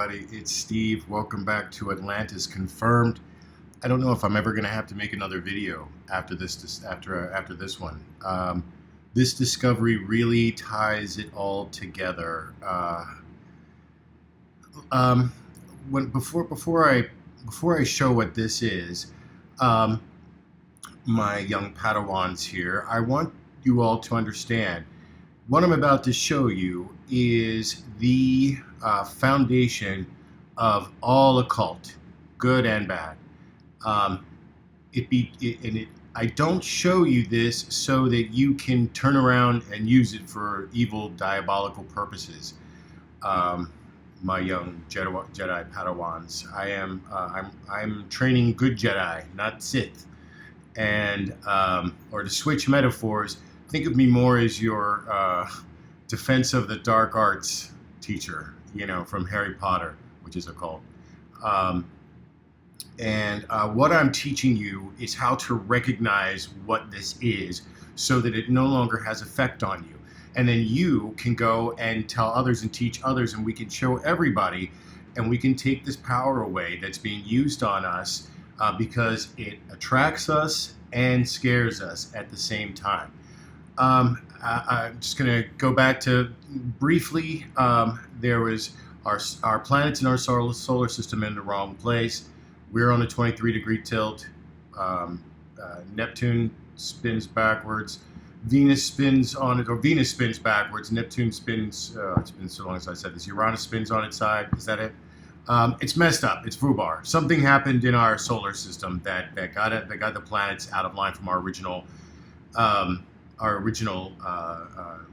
everybody. It's Steve. Welcome back to Atlantis Confirmed. I don't know if I'm ever going to have to make another video after this one. This discovery really ties it all together. Before I show what this is, my young Padawans here, I want you all to understand what I'm about to show you is the foundation of all occult, good and bad. I don't show you this so that you can turn around and use it for evil, diabolical purposes. My young Jedi Padawans, I'm training good Jedi, not Sith. And or to switch metaphors, think of me more as your Defense of the Dark Arts teacher, from Harry Potter, which is occult. What I'm teaching you is how to recognize what this is so that it no longer has effect on you. And then you can go and tell others and teach others, and we can show everybody, and we can take this power away that's being used on us because it attracts us and scares us at the same time. I'm just going to go back to briefly, there was our planets in our solar system in the wrong place. We're on a 23-degree tilt. Neptune spins backwards. Venus spins on it, or Venus spins backwards. Neptune spins, it's been so long since I said this, Uranus spins on its side. Is that it? It's messed up. It's foobar. Something happened in our solar system that got the planets out of line from our original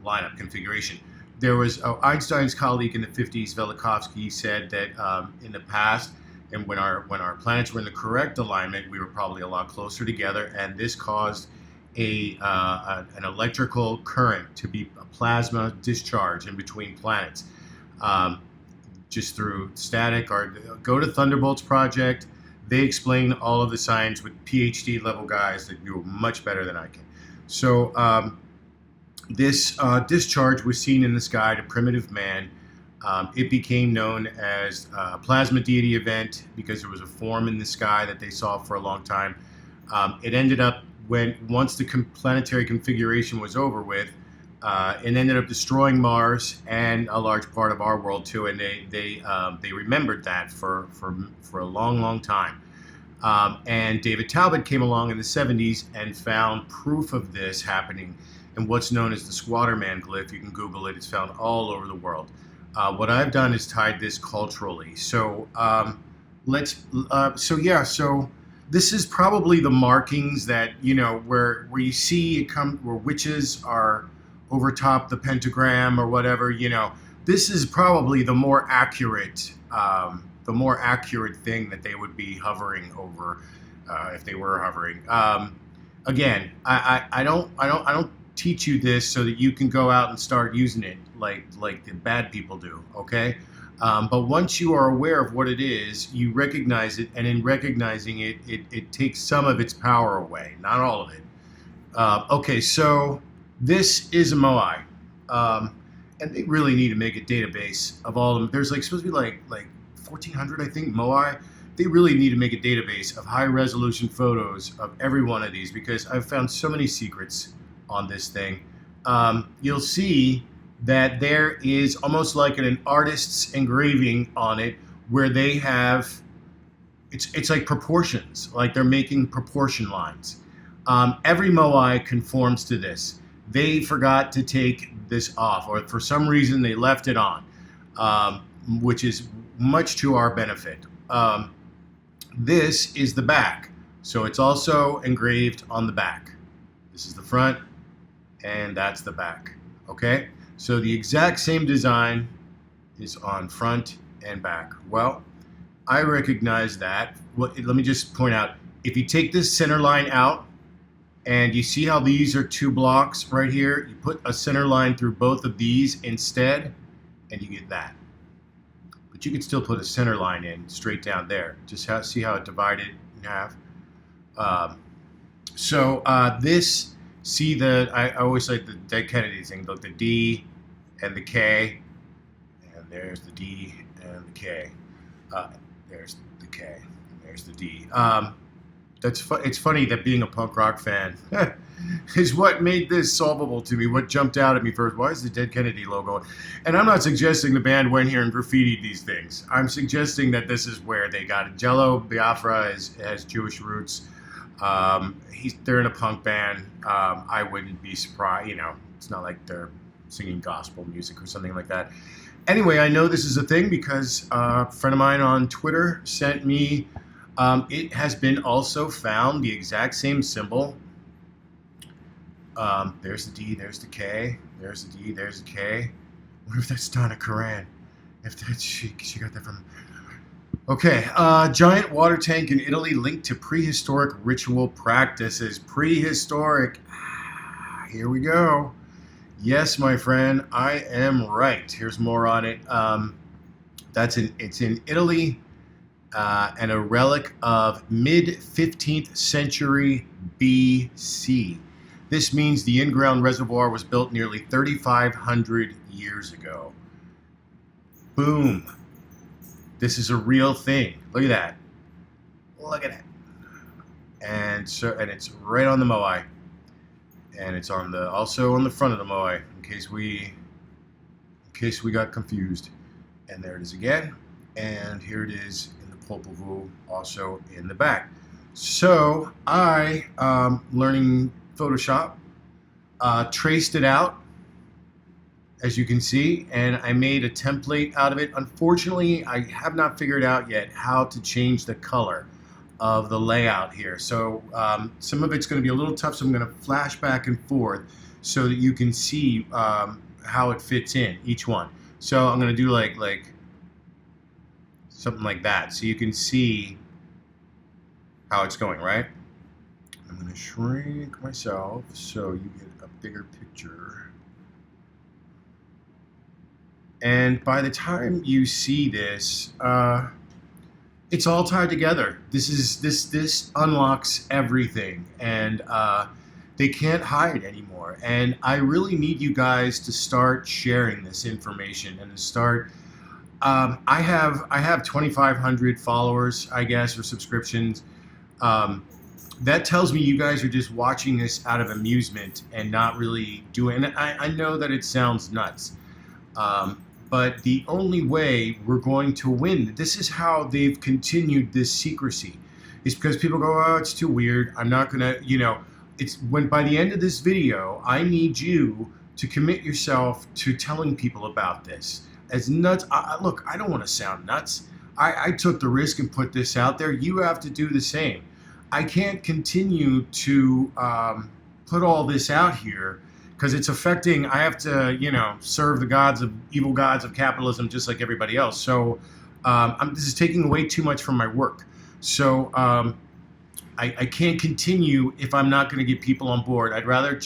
lineup configuration. There was Einstein's colleague in the 50s, Velikovsky, said that in the past, and when our planets were in the correct alignment, we were probably a lot closer together, and this caused an electrical current to be a plasma discharge in between planets, just through static. Or go to Thunderbolt's project. They explain all of the science with PhD level guys that do much better than I can. So this discharge was seen in the sky to primitive man. It became known as a plasma deity event because there was a form in the sky that they saw for a long time. It ended up once the planetary configuration was over with, it ended up destroying Mars and a large part of our world too. And they remembered that for a long time. And David Talbot came along in the 70s and found proof of this happening in what's known as the Squatterman glyph. You can Google it. It's found all over the world. What I've done is tied this culturally. So so this is probably the markings that, where you see it come, where witches are over top the pentagram or whatever, this is probably the more accurate thing that they would be hovering over, if they were hovering. Again, I don't teach you this so that you can go out and start using it like the bad people do, okay? But once you are aware of what it is, you recognize it, and in recognizing it, it takes some of its power away, not all of it. Okay, so this is a Moai, and they really need to make a database of all of them. There's supposed to be like 1,400, I think, Moai. They really need to make a database of high-resolution photos of every one of these because I've found so many secrets on this thing. You'll see that there is almost like an artist's engraving on it where they have, it's like proportions, like they're making proportion lines. Every Moai conforms to this. They forgot to take this off, or for some reason they left it on, which is much to our benefit. This is the back, so it's also engraved on the back. This is the front, and that's the back, okay? So the exact same design is on front and back. Well, I recognize that. Let me just point out, if you take this center line out, and you see how these are two blocks right here, you put a center line through both of these instead, and you get that. But you can still put a center line in straight down there. Just see how it divided in half. I always like the Dead Kennedy thing, look, the D and the K, and there's the D and the K. There's the K. There's the D. It's funny that being a punk rock fan is what made this solvable to me. What jumped out at me first, why is the Dead Kennedy logo? And I'm not suggesting the band went here and graffitied these things. I'm suggesting that this is where they got it. Jello Biafra has Jewish roots. They're in a punk band. I wouldn't be surprised. It's not like they're singing gospel music or something like that. Anyway, I know this is a thing because a friend of mine on Twitter sent me. It has been also found, the exact same symbol. There's the D, there's the K, there's the D, there's the K. I wonder if that's Donna Karan. If that's she got that from. Okay, giant water tank in Italy linked to prehistoric ritual practices. Prehistoric. Here we go. Yes, my friend, I am right. Here's more on it. It's in Italy. And a relic of mid-15th century BC. This means the in-ground reservoir was built nearly 3,500 years ago. Boom. This is a real thing. Look at that. Look at it. And it's right on the moai. And it's also on the front of the moai, in case we got confused. And there it is again. And here it is in the Popol Vuh, also in the back. So I, learning Photoshop, traced it out, as you can see, and I made a template out of it. Unfortunately, I have not figured out yet how to change the color of the layout here. So some of it's going to be a little tough, so I'm going to flash back and forth so that you can see how it fits in, each one. So I'm going to do like something like that, so you can see how it's going, right? I'm going to shrink myself so you get a bigger picture. And by the time you see this, it's all tied together. This unlocks everything, and they can't hide anymore. And I really need you guys to start sharing this information and to start. I have 2,500 followers, I guess, or subscriptions. That tells me you guys are just watching this out of amusement and not really doing. And I know that it sounds nuts. But the only way we're going to win, this is how they've continued this secrecy, is because people go, oh, it's too weird. I'm not going to, it's when by the end of this video, I need you to commit yourself to telling people about this. As nuts, look, I don't want to sound nuts. I took the risk and put this out there. You have to do the same. I can't continue to put all this out here because it's affecting, I have to, serve the evil gods of capitalism just like everybody else. So this is taking away too much from my work. So I can't continue if I'm not going to get people on board. I'd rather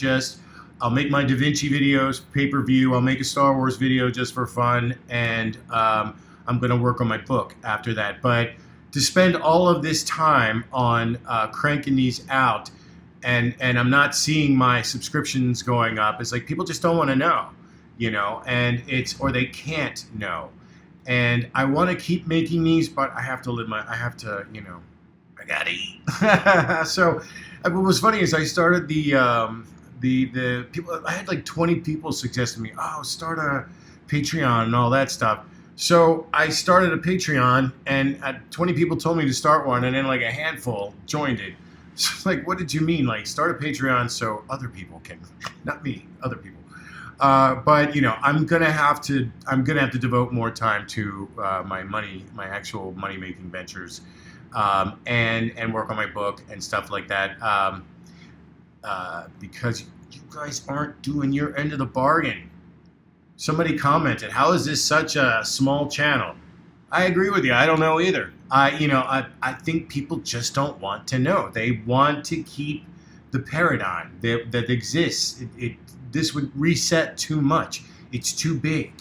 I'll make my Da Vinci videos, pay-per-view. I'll make a Star Wars video just for fun. And I'm going to work on my book after that. But to spend all of this time on cranking these out, and I'm not seeing my subscriptions going up. It's like people just don't want to know, and or they can't know. And I want to keep making these, but I have to I gotta eat. So what was funny is I started the people. I had like 20 people suggest to me, oh, start a Patreon and all that stuff. So I started a Patreon, and 20 people told me to start one, and then like a handful joined it. So like, what did you mean? Like, start a Patreon so other people can, not me, other people. But I'm gonna have to devote more time to my actual money making ventures, and work on my book and stuff like that. Because you guys aren't doing your end of the bargain. Somebody commented, how is this such a small channel? I agree with you. I don't know either. I think people just don't want to know. They want to keep the paradigm that exists. This would reset too much. It's too big.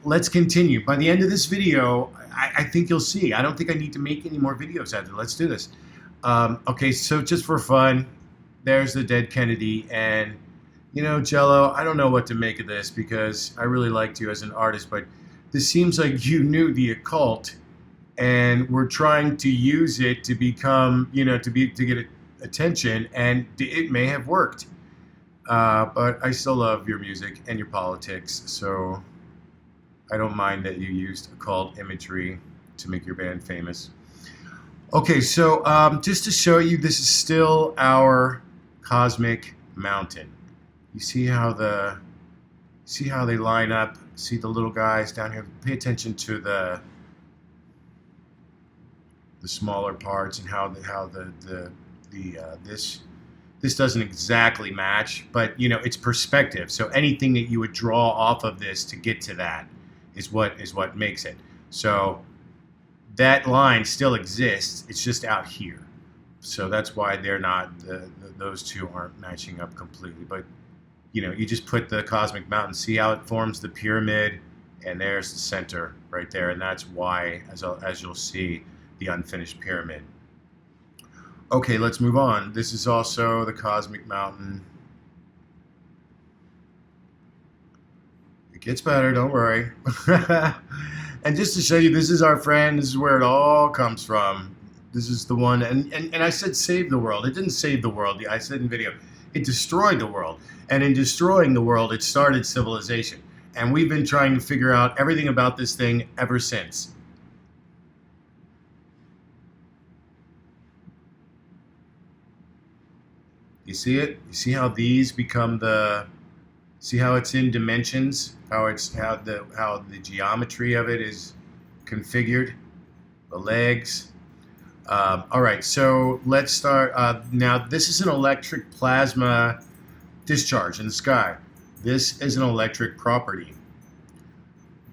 Let's continue. By the end of this video, I think you'll see. I don't think I need to make any more videos after. Let's do this. Okay, so just for fun, there's the Dead Kennedy. And, Jello, I don't know what to make of this because I really liked you as an artist, but this seems like you knew the occult and we're trying to use it to become, to get attention, and it may have worked. But I still love your music and your politics, so I don't mind that you used occult imagery to make your band famous. Okay, so just to show you, this is still our cosmic mountain. You see how they line up? See the little guys down here? Pay attention to the smaller parts and how this doesn't exactly match, but it's perspective. So anything that you would draw off of this to get to that is what makes it. So that line still exists. It's just out here. So that's why they're not those two aren't matching up completely. But you just put the cosmic mountain. See how it forms the pyramid, and there's the center right there, and that's why, as you'll see, the unfinished pyramid. Okay, let's move on. This is also the cosmic mountain. It gets better, don't worry. And just to show you, this is our friend. This is where it all comes from. This is the one, and I said save the world. It didn't save the world. I said in video, it destroyed the world. And in destroying the world, it started civilization. And we've been trying to figure out everything about this thing ever since. You see it? You see how these become see how it's in dimensions? How the geometry of it is configured? The legs. All right, so let's start. Now, this is an electric plasma discharge in the sky. This is an electric property.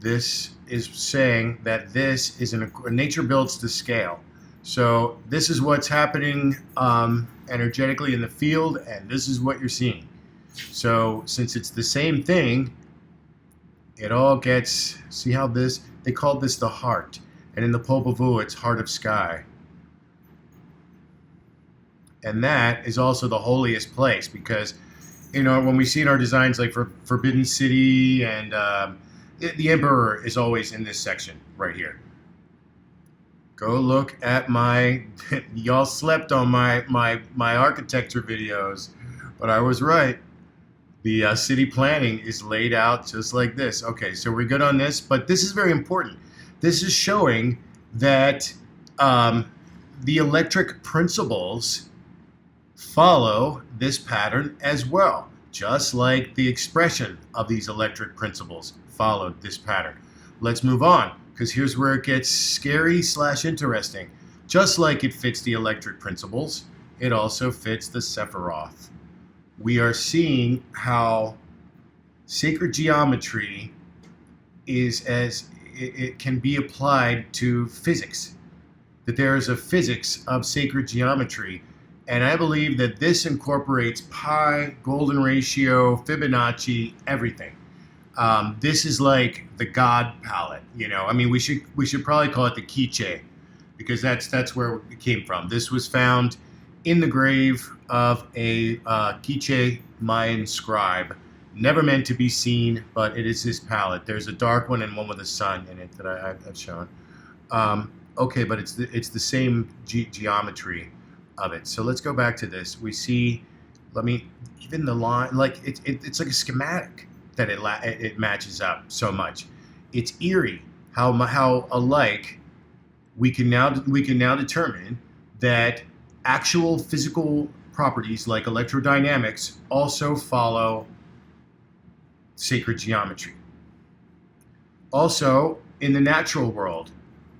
This is saying that this is nature builds to scale. So this is what's happening energetically in the field, and this is what you're seeing. So since it's the same thing, it all gets, see how they called this the heart. And in the Popol Vuh, it's heart of sky. And that is also the holiest place because, when we see in our designs like for Forbidden City and the Emperor is always in this section right here. Go look at y'all slept on my architecture videos, but I was right. The city planning is laid out just like this. Okay, so we're good on this, but this is very important. This is showing that the electric principles follow this pattern as well, just like the expression of these electric principles followed this pattern. Let's move on, because here's where it gets scary / interesting. Just like it fits the electric principles, it also fits the Sephiroth. We are seeing how sacred geometry it can be applied to physics, that there is a physics of sacred geometry. And I believe that this incorporates pi, golden ratio, Fibonacci, everything. This is like the God palette, I mean, we should probably call it the quiche, because that's where it came from. This was found in the grave of a quiche Mayan scribe, never meant to be seen, but it is his palette. There's a dark one and one with a sun in it that I've shown. Okay, but it's the same geometry of it. So let's go back to this. We see, even the line, like it's like a schematic that it matches up so much. It's eerie how alike we can now determine that actual physical properties like electrodynamics also follow sacred geometry. Also, in the natural world,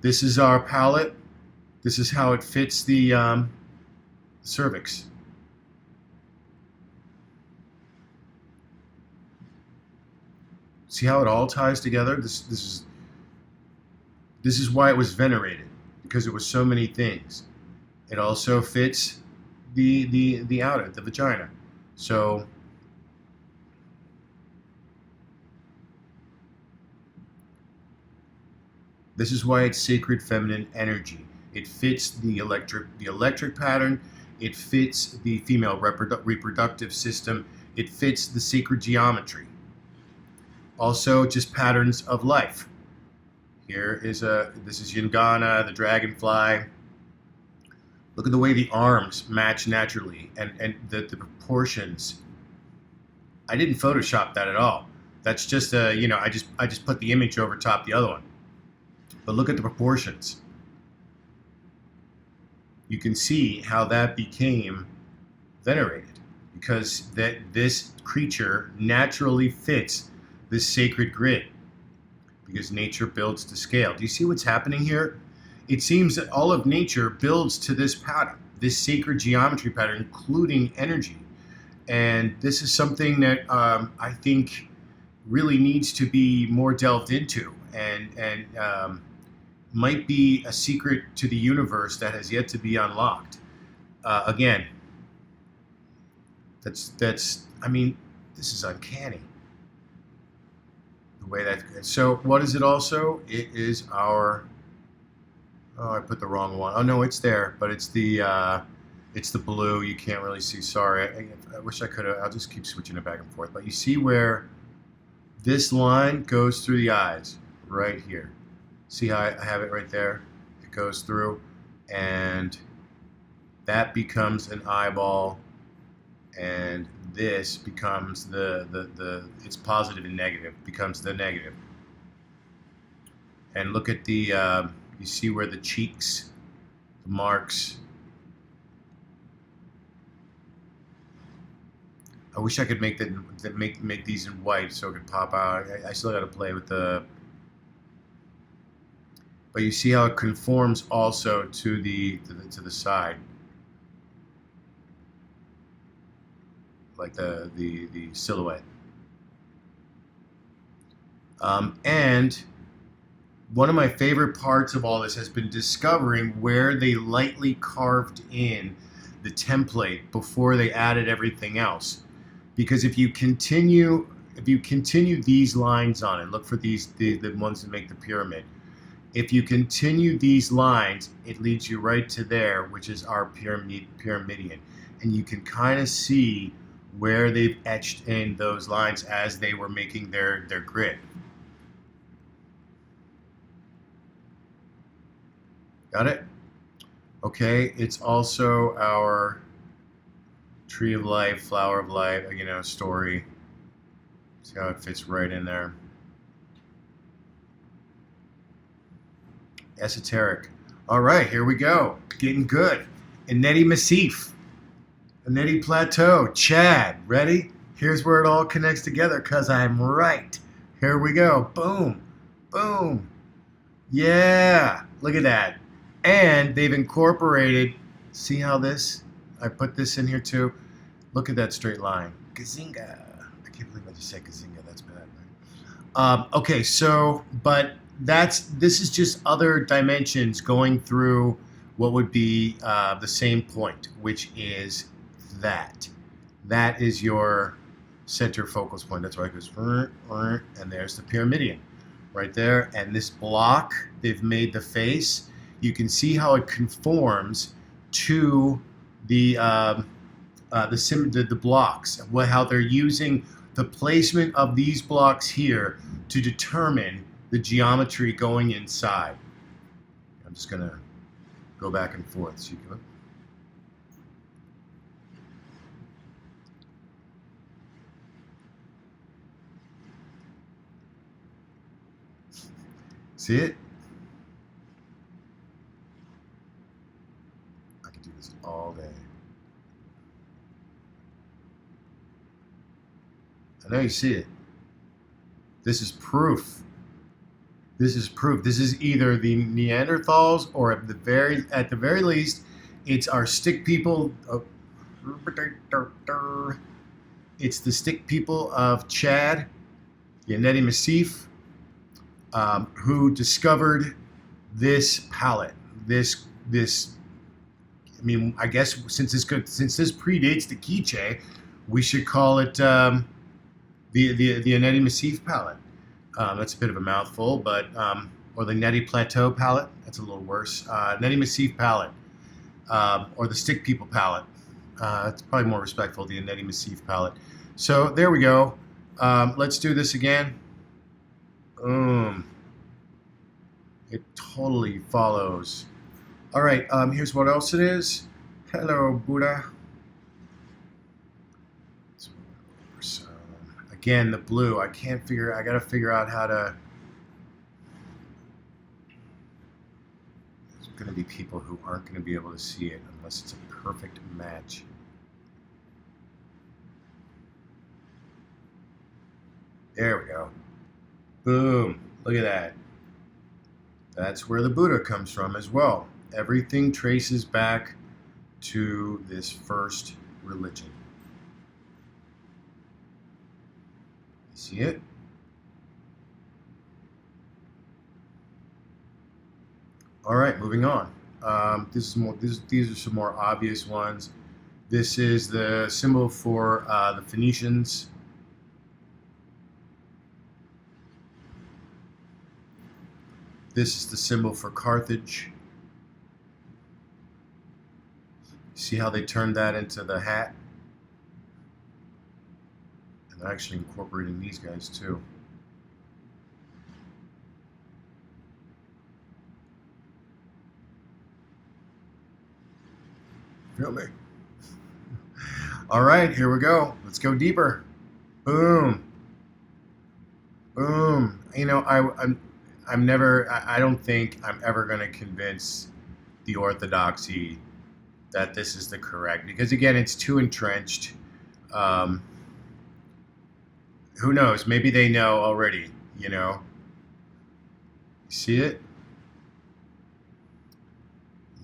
this is our palette. This is how it fits the cervix. See how it all ties together? This is why it was venerated, because it was so many things. It also fits the outer, the vagina. So this is why it's sacred feminine energy. It fits the electric pattern. It fits the female reproductive system. It fits the sacred geometry. Also, just patterns of life. This is Yangana, the dragonfly. Look at the way the arms match naturally, and the proportions. I didn't Photoshop that at all. That's just I just put the image over top the other one. But look at the proportions. You can see how that became venerated, because this creature naturally fits this sacred grid, because nature builds to scale. Do you see what's happening here? It seems that all of nature builds to this pattern, this sacred geometry pattern, including energy. And this is something that I think really needs to be more delved into, and might be a secret to the universe that has yet to be unlocked. Again, I mean, this is uncanny. The way that. So what is it also? It is our. Oh, I put the wrong one. Oh no, it's there, but it's the blue. You can't really see. Sorry, I wish I could have. I'll just keep switching it back and forth. But you see where this line goes through the eyes, right here. See how I have it right there? It goes through, and that becomes an eyeball, and this becomes it's positive and negative, becomes the negative. And look at the, you see where the cheeks, the marks. I wish I could make make these in white so it could pop out. I still got to play with the. But you see how it conforms also to the side, like the silhouette. And one of my favorite parts of all this has been discovering where they lightly carved in the template before they added everything else. Because if you continue these lines on it, look for the ones that make the pyramid. If you continue these lines, it leads you right to there, which is our pyramidion. And you can kind of see where they've etched in those lines as they were making their grid. Got it? Okay, it's also our tree of life, flower of life, story. See how it fits right in there. Esoteric. All right, here we go. Getting good. Eneti Massif. Eneti Plateau. Chad. Ready? Here's where it all connects together, because I'm right. Here we go. Boom. Boom. Yeah. Look at that. And they've incorporated, see how I put this in here too. Look at that straight line. Gazinga. I can't believe I just said Gazinga. That's bad, right? Okay, so, but this is just other dimensions going through what would be the same point, which is that. That is your center focus point. That's why it goes, and there's the pyramidion right there. And this block, they've made the face. You can see how it conforms to the blocks, how they're using the placement of these blocks here to determine the geometry going inside. I'm just going to go back and forth. So you can, see it? I could do this all day. I know you see it. This is proof. This is proof. This is either the Neanderthals, or at the very least, it's our stick people. It's the stick people of Chad, the Eneti Massif, who discovered this palette. This. I mean, I guess since this predates the Quiche, we should call it the Eneti Massif palette. That's a bit of a mouthful, but or the Eneti Plateau palette. That's a little worse. Eneti Massif palette, or the Stick People palette. It's probably more respectful. The Eneti Massif palette. So there we go. Let's do this again. Boom. It totally follows. All right, here's what else it is. Hello, Buddha. So, again, the blue. I got to figure out how to. There's going to be people who aren't going to be able to see it unless it's a perfect match. There we go. Boom. Look at that. That's where the Buddha comes from as well. Everything traces back to this first religion. You see it? All right, moving on. These are some more obvious ones. This is the symbol for the Phoenicians. This is the symbol for Carthage. See how they turned that into the hat? And they're actually incorporating these guys too. Feel me? All right, here we go. Let's go deeper. Boom. Boom. You know, I don't think I'm ever going to convince the orthodoxy that this is the correct, because again, it's too entrenched. Who knows? Maybe they know already, you know. See it?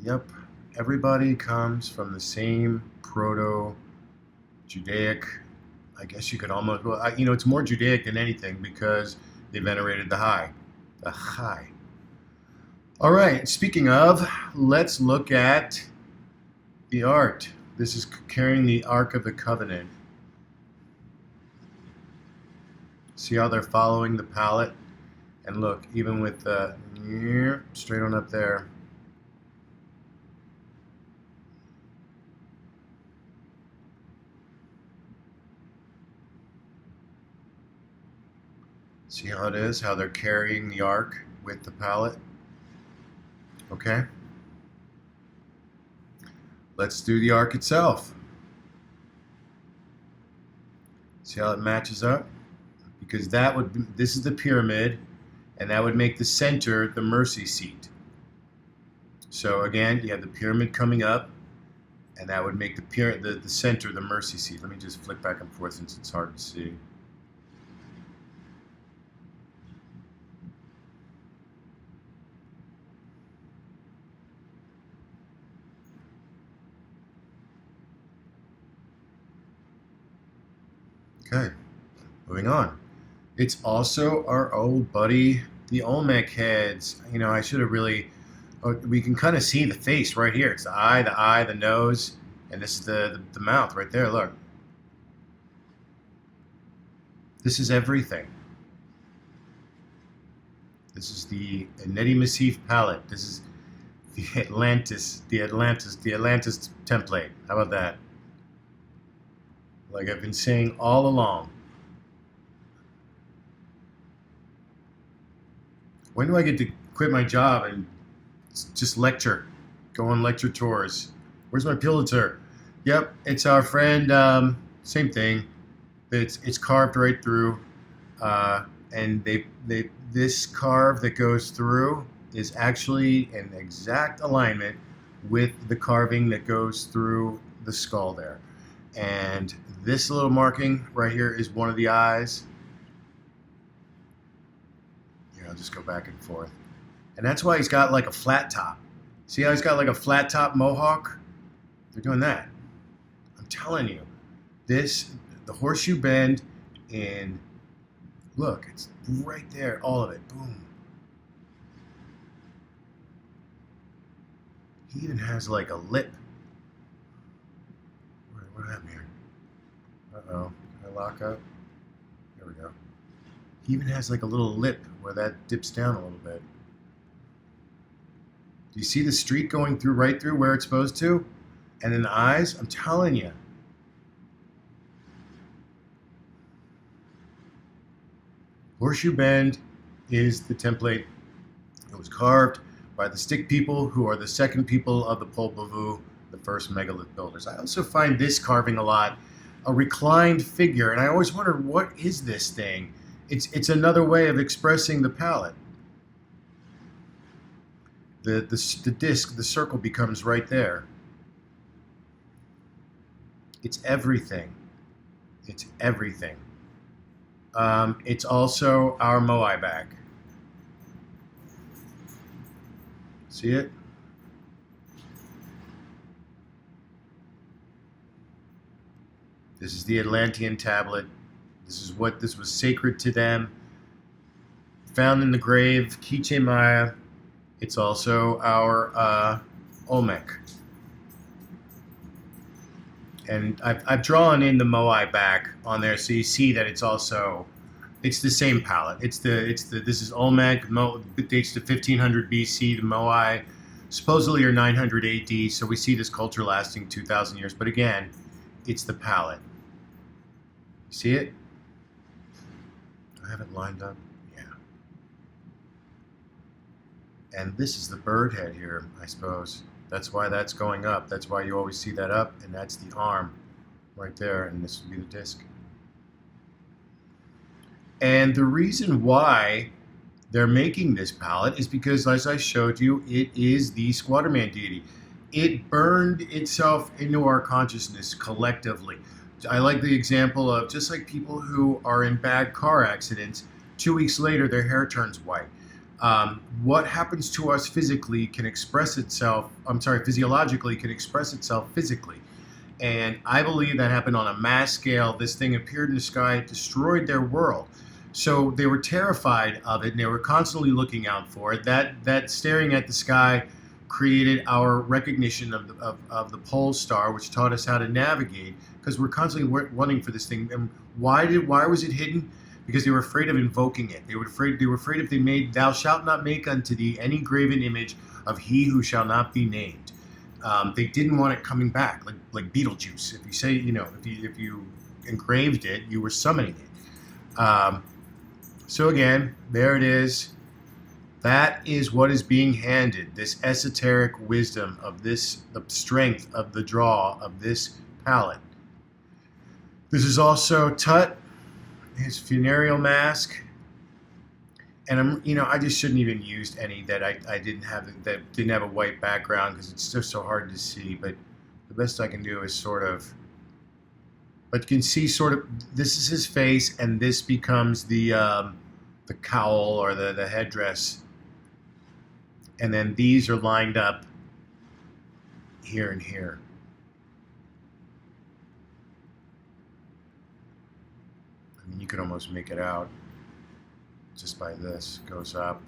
Yep. Everybody comes from the same proto-Judaic, I guess you could almost, well, it's more Judaic than anything because they venerated the high. The high. All right, speaking of, let's look at the art. This is carrying the Ark of the Covenant. See how they're following the palette? And look, even with the straight on up there. See how it is, how they're carrying the ark with the palette? Okay. Let's do the ark itself. See how it matches up? Because this is the pyramid, and that would make the center the mercy seat. So again, you have the pyramid coming up, and that would make the center the mercy seat. Let me just flick back and forth since it's hard to see. Okay, moving on. It's also our old buddy, the Olmec heads. You know, I should have really. We can kind of see the face right here. It's the eye, the nose, and this is the mouth right there. Look. This is everything. This is the Neti Massif palette. This is the Atlantis template. How about that? Like I've been saying all along. When do I get to quit my job and just lecture? Go on lecture tours. Where's my Pulitzer? Yep, it's our friend. Same thing. It's carved right through, and this carve that goes through is actually in exact alignment with the carving that goes through the skull there. And this little marking right here is one of the eyes. Here, I'll just go back and forth. And that's why he's got like a flat top. See how he's got like a flat top mohawk? They're doing that. I'm telling you, the horseshoe bend in, look, it's right there, all of it, boom. He even has like a lip. What happened here? Uh-oh, can I lock up? There we go. He even has like a little lip where that dips down a little bit. Do you see the streak going through right through where it's supposed to? And then the eyes, I'm telling you. Horseshoe bend is the template It was carved by the stick people, who are the second people of the Pol Vuh, the first megalith builders. I also find this carving a lot, a reclined figure, and I always wondered, what is this thing? It's another way of expressing the palette. The disc, the circle becomes right there. It's everything. It's everything. It's also our Moai back. See it? This is the Atlantean tablet. This was sacred to them. Found in the grave, Quiche Maya. It's also our Olmec. And I've drawn in the Moai back on there, so you see that it's the same palette. This is Olmec. It dates to 1500 BC. The Moai supposedly are 900 AD. So we see this culture lasting 2,000 years. But again, it's the palette. See it? Do I have it lined up? Yeah. And this is the bird head here, I suppose. That's why that's going up. That's why you always see that up, and that's the arm right there, and this would be the disc. And the reason why they're making this palette is because, as I showed you, it is the Squatterman deity. It burned itself into our consciousness collectively. I like the example of just like people who are in bad car accidents, 2 weeks later their hair turns white. What happens to us physically can express itself, physiologically can express itself physically. And I believe that happened on a mass scale. This thing appeared in the sky, it destroyed their world. So they were terrified of it, and they were constantly looking out for it. That staring at the sky created our recognition of the pole star, which taught us how to navigate, because we're constantly wanting for this thing. And why was it hidden? Because they were afraid of invoking it. They were afraid if they made, "Thou shalt not make unto thee any graven image of he who shall not be named." They didn't want it coming back, like Beetlejuice. If you say, if you engraved it, you were summoning it. So again, there it is. That is what is being handed. This esoteric wisdom of the strength of the draw of this palette. This is also Tut, his funereal mask, and I just shouldn't even used any that I didn't have a white background, because it's just so hard to see. But the best I can do is but you can see this is his face, and this becomes the cowl or the headdress, and then these are lined up here and here. You could almost make it out just by this. It goes up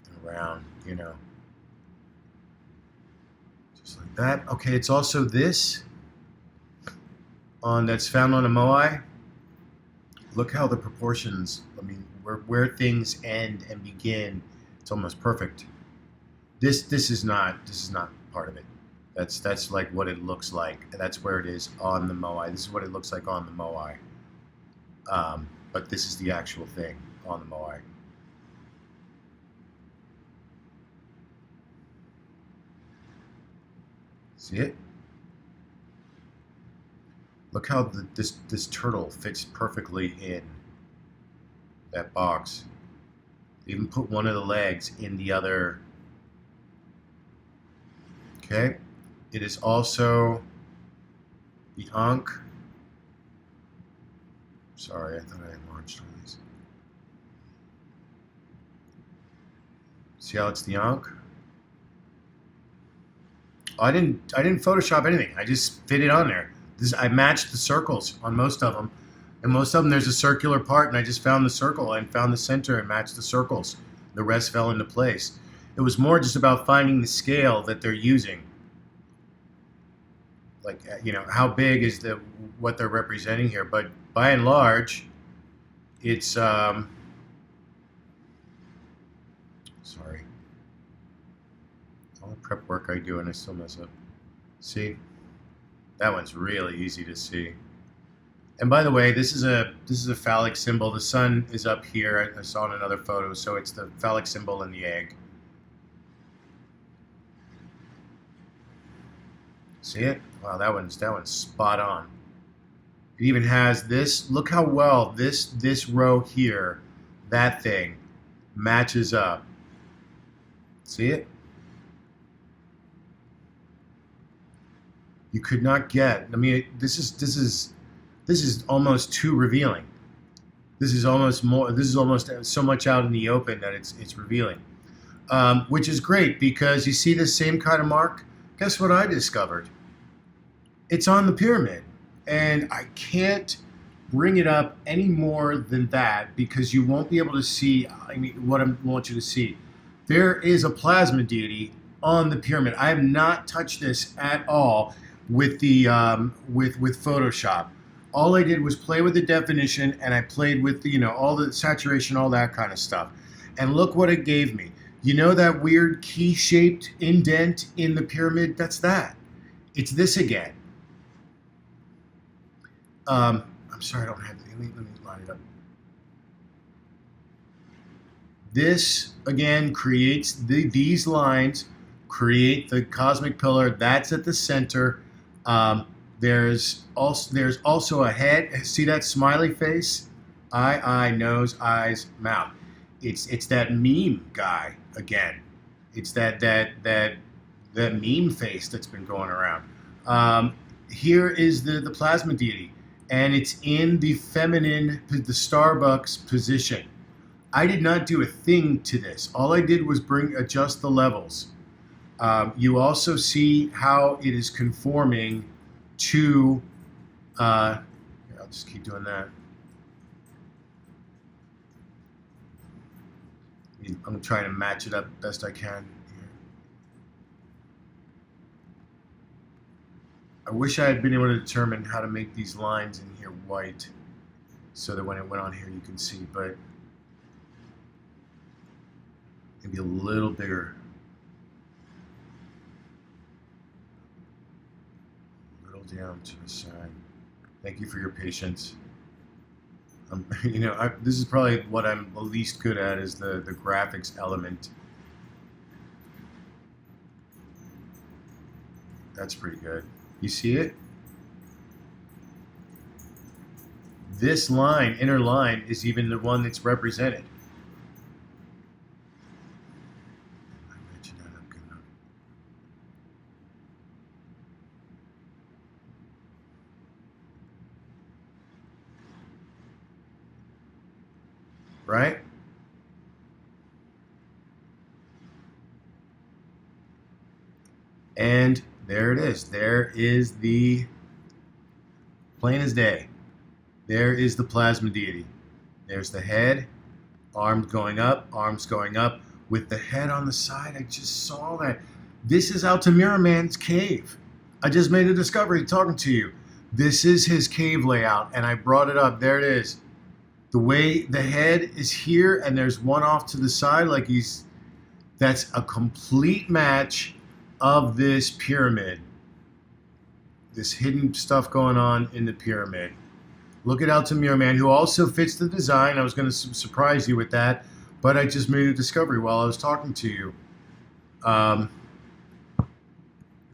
and around, just like that. Okay, it's also this that's found on a Moai. Look how the proportions, where things end and begin, it's almost perfect. This is not part of it. That's like what it looks like. That's where it is on the Moai. This is what it looks like on the Moai. But this is the actual thing on the Moai. See it? Look how this turtle fits perfectly in that box. They even put one of the legs in the other. Okay. It is also the Ankh. Sorry, I thought I enlarged all these. See how it's the Ankh? I didn't Photoshop anything. I just fit it on there. I matched the circles on most of them. And most of them there's a circular part, and I just found the circle and found the center and matched the circles. The rest fell into place. It was more just about finding the scale that they're using. Like, how big is what they're representing here. But by and large, it's, sorry. All the prep work I do and I still mess up. See? That one's really easy to see. And by the way, this is a phallic symbol. The sun is up here. I saw in another photo, so it's the phallic symbol in the egg. See it? Wow, that one's spot on. It even has this. Look how well this row here, that thing, matches up. See it? You could not get. I mean, this is almost too revealing. This is almost more. This is almost so much out in the open that it's revealing, which is great because you see the same kind of mark. Guess what I discovered? It's on the pyramid, and I can't bring it up any more than that because you won't be able to see. I mean, what I want you to see. There is a plasma deity on the pyramid. I have not touched this at all with the with Photoshop. All I did was play with the definition, and I played with the, all the saturation, all that kind of stuff. And look what it gave me. You know that weird key-shaped indent in the pyramid? That's that. It's this again. I'm sorry, I don't have it. Let me line it up. This again creates these lines, create the cosmic pillar. That's at the center. There's also a head. See that smiley face? Eye, nose, eyes, mouth. It's that meme guy again. It's that meme face that's been going around. Here is the plasma deity, and it's in the feminine, the Starbucks position. I did not do a thing to this. All I did was adjust the levels. You also see how it is conforming to, I'll just keep doing that. I'm trying to match it up best I can here. I wish I had been able to determine how to make these lines in here white so that when it went on here you can see, but maybe a little bigger. Down to the side. Thank you for your patience. This is probably what I'm the least good at is the graphics element. That's pretty good. You see it? This line, inner line, is even the one that's represented. Right? And there it is. There is the, plain as day. There is the plasma deity. There's the head, arms going up, with the head on the side. I just saw that. This is Altamira Man's cave. I just made a discovery talking to you. This is his cave layout, and I brought it up. There it is. The way the head is here and there's one off to the side, that's a complete match of this pyramid. This hidden stuff going on in the pyramid. Look at Altamira Man, who also fits the design. I was going to surprise you with that, but I just made a discovery while I was talking to you.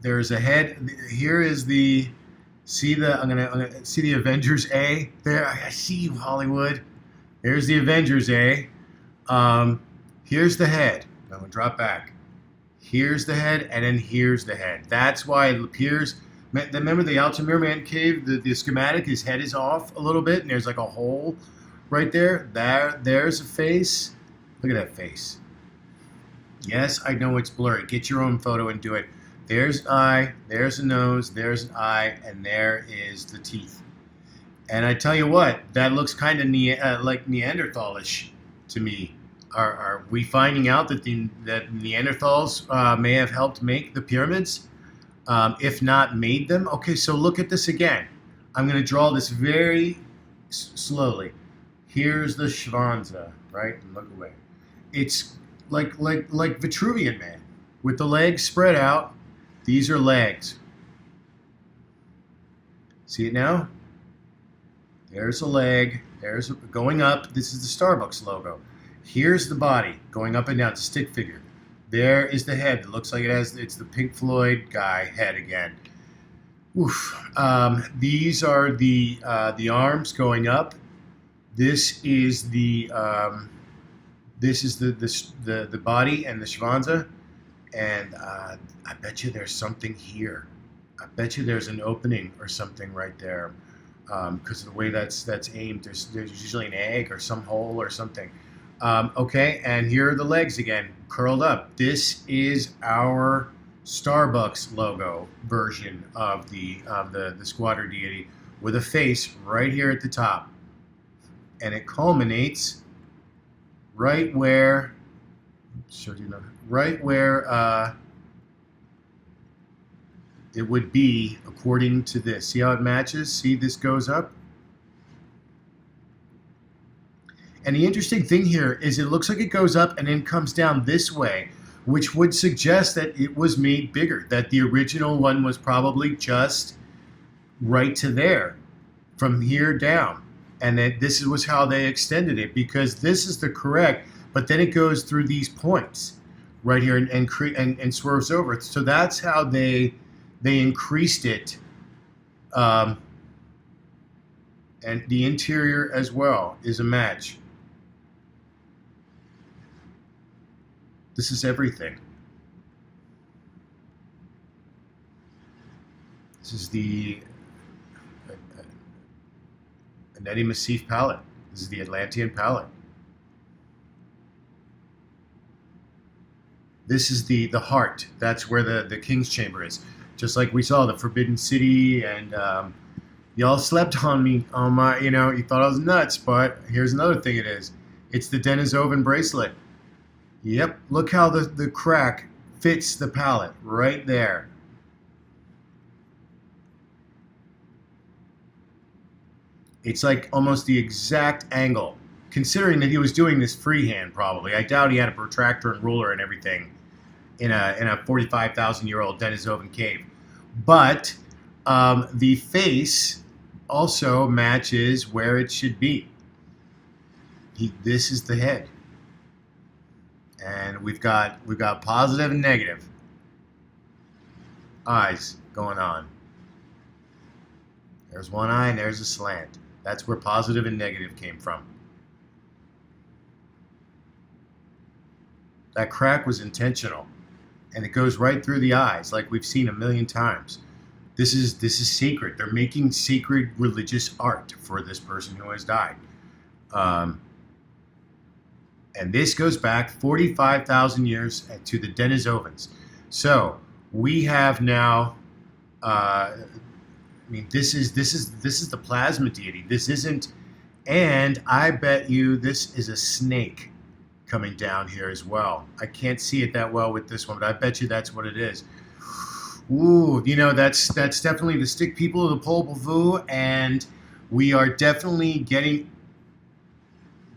There's a head. Here is the. I'm gonna see the Avengers A there. I see you, Hollywood. There's the Avengers A. Here's the head. I'm gonna drop back. Here's the head, and then here's the head. That's why it appears. Remember the Altamira Man cave? The schematic. His head is off a little bit, and there's like a hole right there. There's a face. Look at that face. Yes, I know it's blurry. Get your own photo and do it. There's an eye, there's a nose, there's an eye, and there is the teeth. And I tell you what, that looks kind of like Neanderthalish to me. Are we finding out that that Neanderthals may have helped make the pyramids, if not made them? Okay, so look at this again. I'm going to draw this very slowly. Here's the Schwanza, right? Look away. It's like Vitruvian Man, with the legs spread out. These are legs. See it now? There's a leg. There's going up. This is the Starbucks logo. Here's the body going up and down. It's a stick figure. There is the head. It looks like it's the Pink Floyd guy head again. Oof. These are the arms going up. This is the body and the Shivanza, and I bet you there's something here. I bet you there's an opening or something right there, because of the way that's aimed. There's usually an egg or some hole or something. Okay, and here are the legs again, curled up. This is our Starbucks logo version of the squatter deity with a face right here at the top, and it culminates right where. Right where it would be according to this. See how it matches? See, this goes up. And the interesting thing here is it looks like it goes up and then comes down this way, which would suggest that it was made bigger, that the original one was probably just right to there, from here down. And that this was how they extended it, because this is the correct, but then it goes through these points right here and swerves over. So that's how they increased it. And the interior as well is a match. This is everything. This is the Aneti Massif palette. This is the Atlantean palette. This is the heart. That's where the King's Chamber is. Just like we saw the Forbidden City, and y'all slept on me. On my, you thought I was nuts, but here's another thing it is. It's the Denisovan bracelet. Yep, look how the crack fits the palette right there. It's like almost the exact angle, considering that he was doing this freehand probably. I doubt he had a protractor and ruler and everything in a 45,000-year-old Denisovan cave. But the face also matches where it should be. This is the head. And we've got positive and negative eyes going on. There's one eye and there's a slant. That's where positive and negative came from. That crack was intentional, and it goes right through the eyes, like we've seen a million times. This is sacred. They're making sacred religious art for this person who has died. And this goes back 45,000 years to the Denisovans. So we have now. This is the plasma deity. This isn't, and I bet you this is a snake coming down here as well. I can't see it that well with this one, but I bet you that's what it is. Ooh, that's definitely the stick people of the Pol Vuh, and we are definitely getting.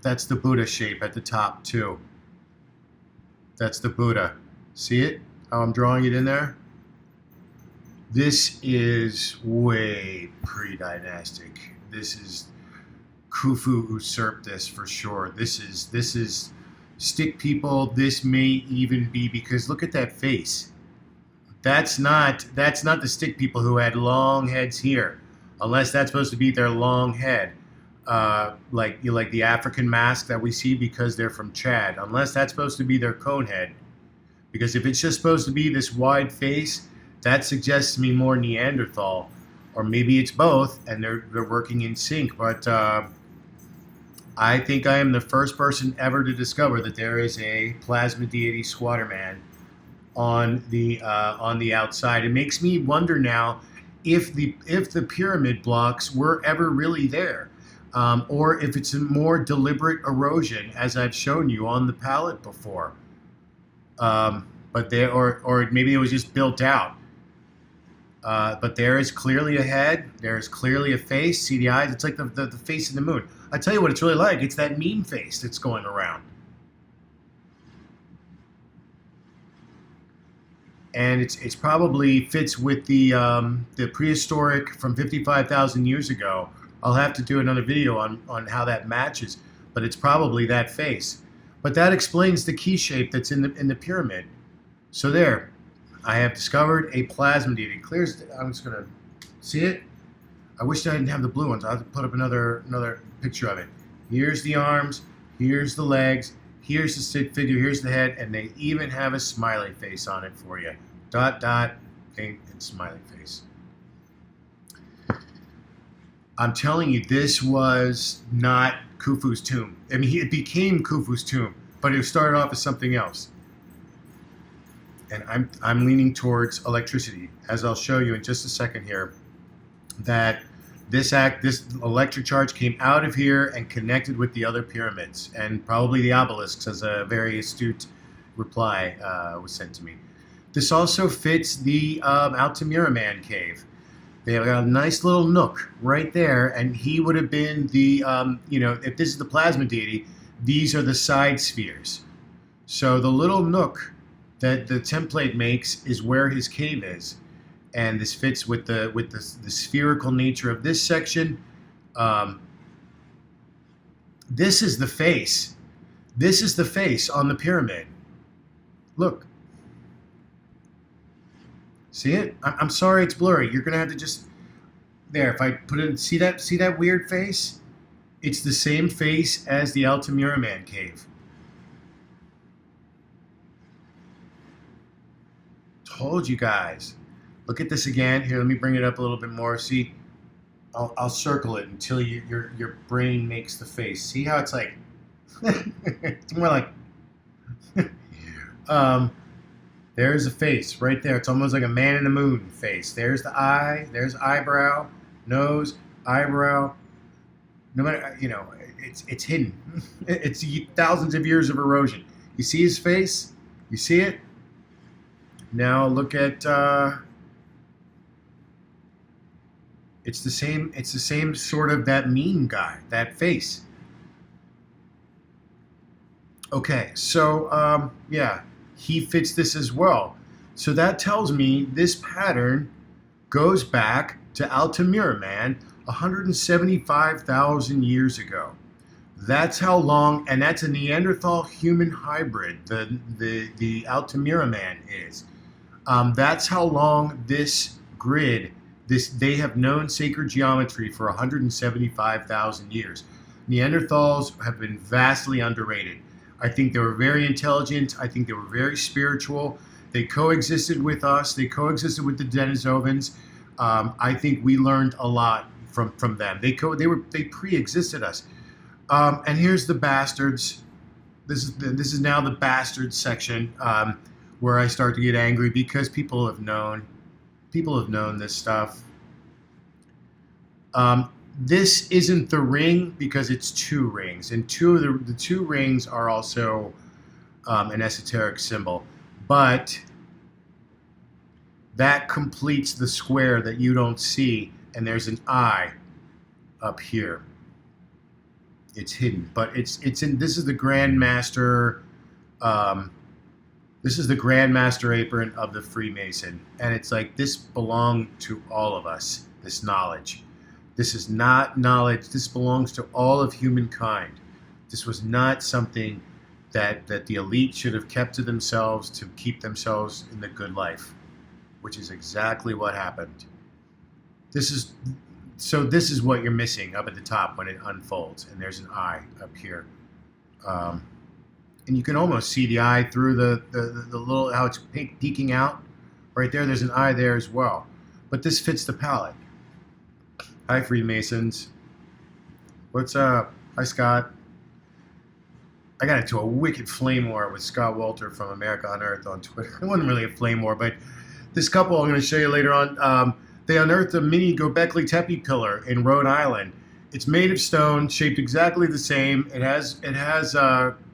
That's the Buddha shape at the top too. That's the Buddha. See it? How I'm drawing it in there? This is way pre-dynastic. This is Khufu usurped this for sure. This is stick people. This may even be, because look at that face. That's not the stick people who had long heads here, unless that's supposed to be their long head. Like the African mask that we see because they're from Chad, unless that's supposed to be their cone head. Because if it's just supposed to be this wide face, that suggests to me more Neanderthal, or maybe it's both, and they're working in sync. But I think I am the first person ever to discover that there is a plasma deity squatter man on the outside. It makes me wonder now if the pyramid blocks were ever really there. Or if it's a more deliberate erosion, as I've shown you on the palette before. But there, or maybe it was just built out. But there is clearly a head. There is clearly a face. See the eyes? It's like the face of the moon. I tell you what it's really like. It's that meme face that's going around. And it's probably fits with the prehistoric from 55,000 years ago. I'll have to do another video on how that matches, but it's probably that face. But that explains the key shape that's in the pyramid. So there, I have discovered a plasma deity. I'm just gonna See it? I wish I didn't have the blue ones. I'll have to put up another picture of it. Here's the arms. Here's the legs. Here's the stick figure. Here's the head. And they even have a smiley face on it for you. Dot, dot, pink, and smiley face. I'm telling you, this was not Khufu's tomb. I mean, it became Khufu's tomb, but it started off as something else. And I'm leaning towards electricity, as I'll show you in just a second here, that this electric charge came out of here and connected with the other pyramids, and probably the obelisks, as a very astute reply was sent to me. This also fits the Altamira Man cave. They have got a nice little nook right there, and he would have been the, if this is the plasma deity, these are the side spheres. So the little nook that the template makes is where his cave is, and this fits with the spherical nature of this section. This is the face. This is the face on the pyramid. Look. See it? I'm sorry it's blurry. You're gonna have to just there. If I put it, see that weird face? It's the same face as the Altamira Man cave. Told you guys. Look at this again. Here, let me bring it up a little bit more. See, I'll circle it until your brain makes the face. See how it's like? It's more like. There's a face right there. It's almost like a man in the moon face. There's the eye. There's eyebrow, nose, eyebrow. No matter, it's hidden. It's thousands of years of erosion. You see his face? You see it? Now look at. It's the same. It's the same sort of that mean guy. That face. Okay, so yeah. He fits this as well. So that tells me this pattern goes back to Altamira Man 175,000 years ago. That's how long, and that's a Neanderthal human hybrid, the Altamira Man is. That's how long this grid, they have known sacred geometry for 175,000 years. Neanderthals have been vastly underrated. I think they were very intelligent. I think they were very spiritual. They coexisted with us. They coexisted with the Denisovans. I think we learned a lot from them. They pre-existed us. And here's the bastards. This is now the bastards section where I start to get angry because people have known this stuff. This isn't the ring because it's two rings, and the two rings are also an esoteric symbol, but that completes the square that you don't see, and there's an eye up here. It's hidden, but it's in. This is the Grand Master. This is the Grand Master apron of the Freemason, and it's like this belonged to all of us. This knowledge. This is not knowledge. This belongs to all of humankind. This was not something that the elite should have kept to themselves to keep themselves in the good life, which is exactly what happened. This is what you're missing up at the top when it unfolds, and there's an eye up here. And you can almost see the eye through the little, how it's peeking out. Right there, there's an eye there as well. But this fits the palette. Hi, Freemasons. What's up? Hi, Scott. I got into a wicked flame war with Scott Walter from America on Earth on Twitter. It wasn't really a flame war, but this couple I'm going to show you later on, they unearthed a mini Göbekli Tepe pillar in Rhode Island. It's made of stone, shaped exactly the same. It has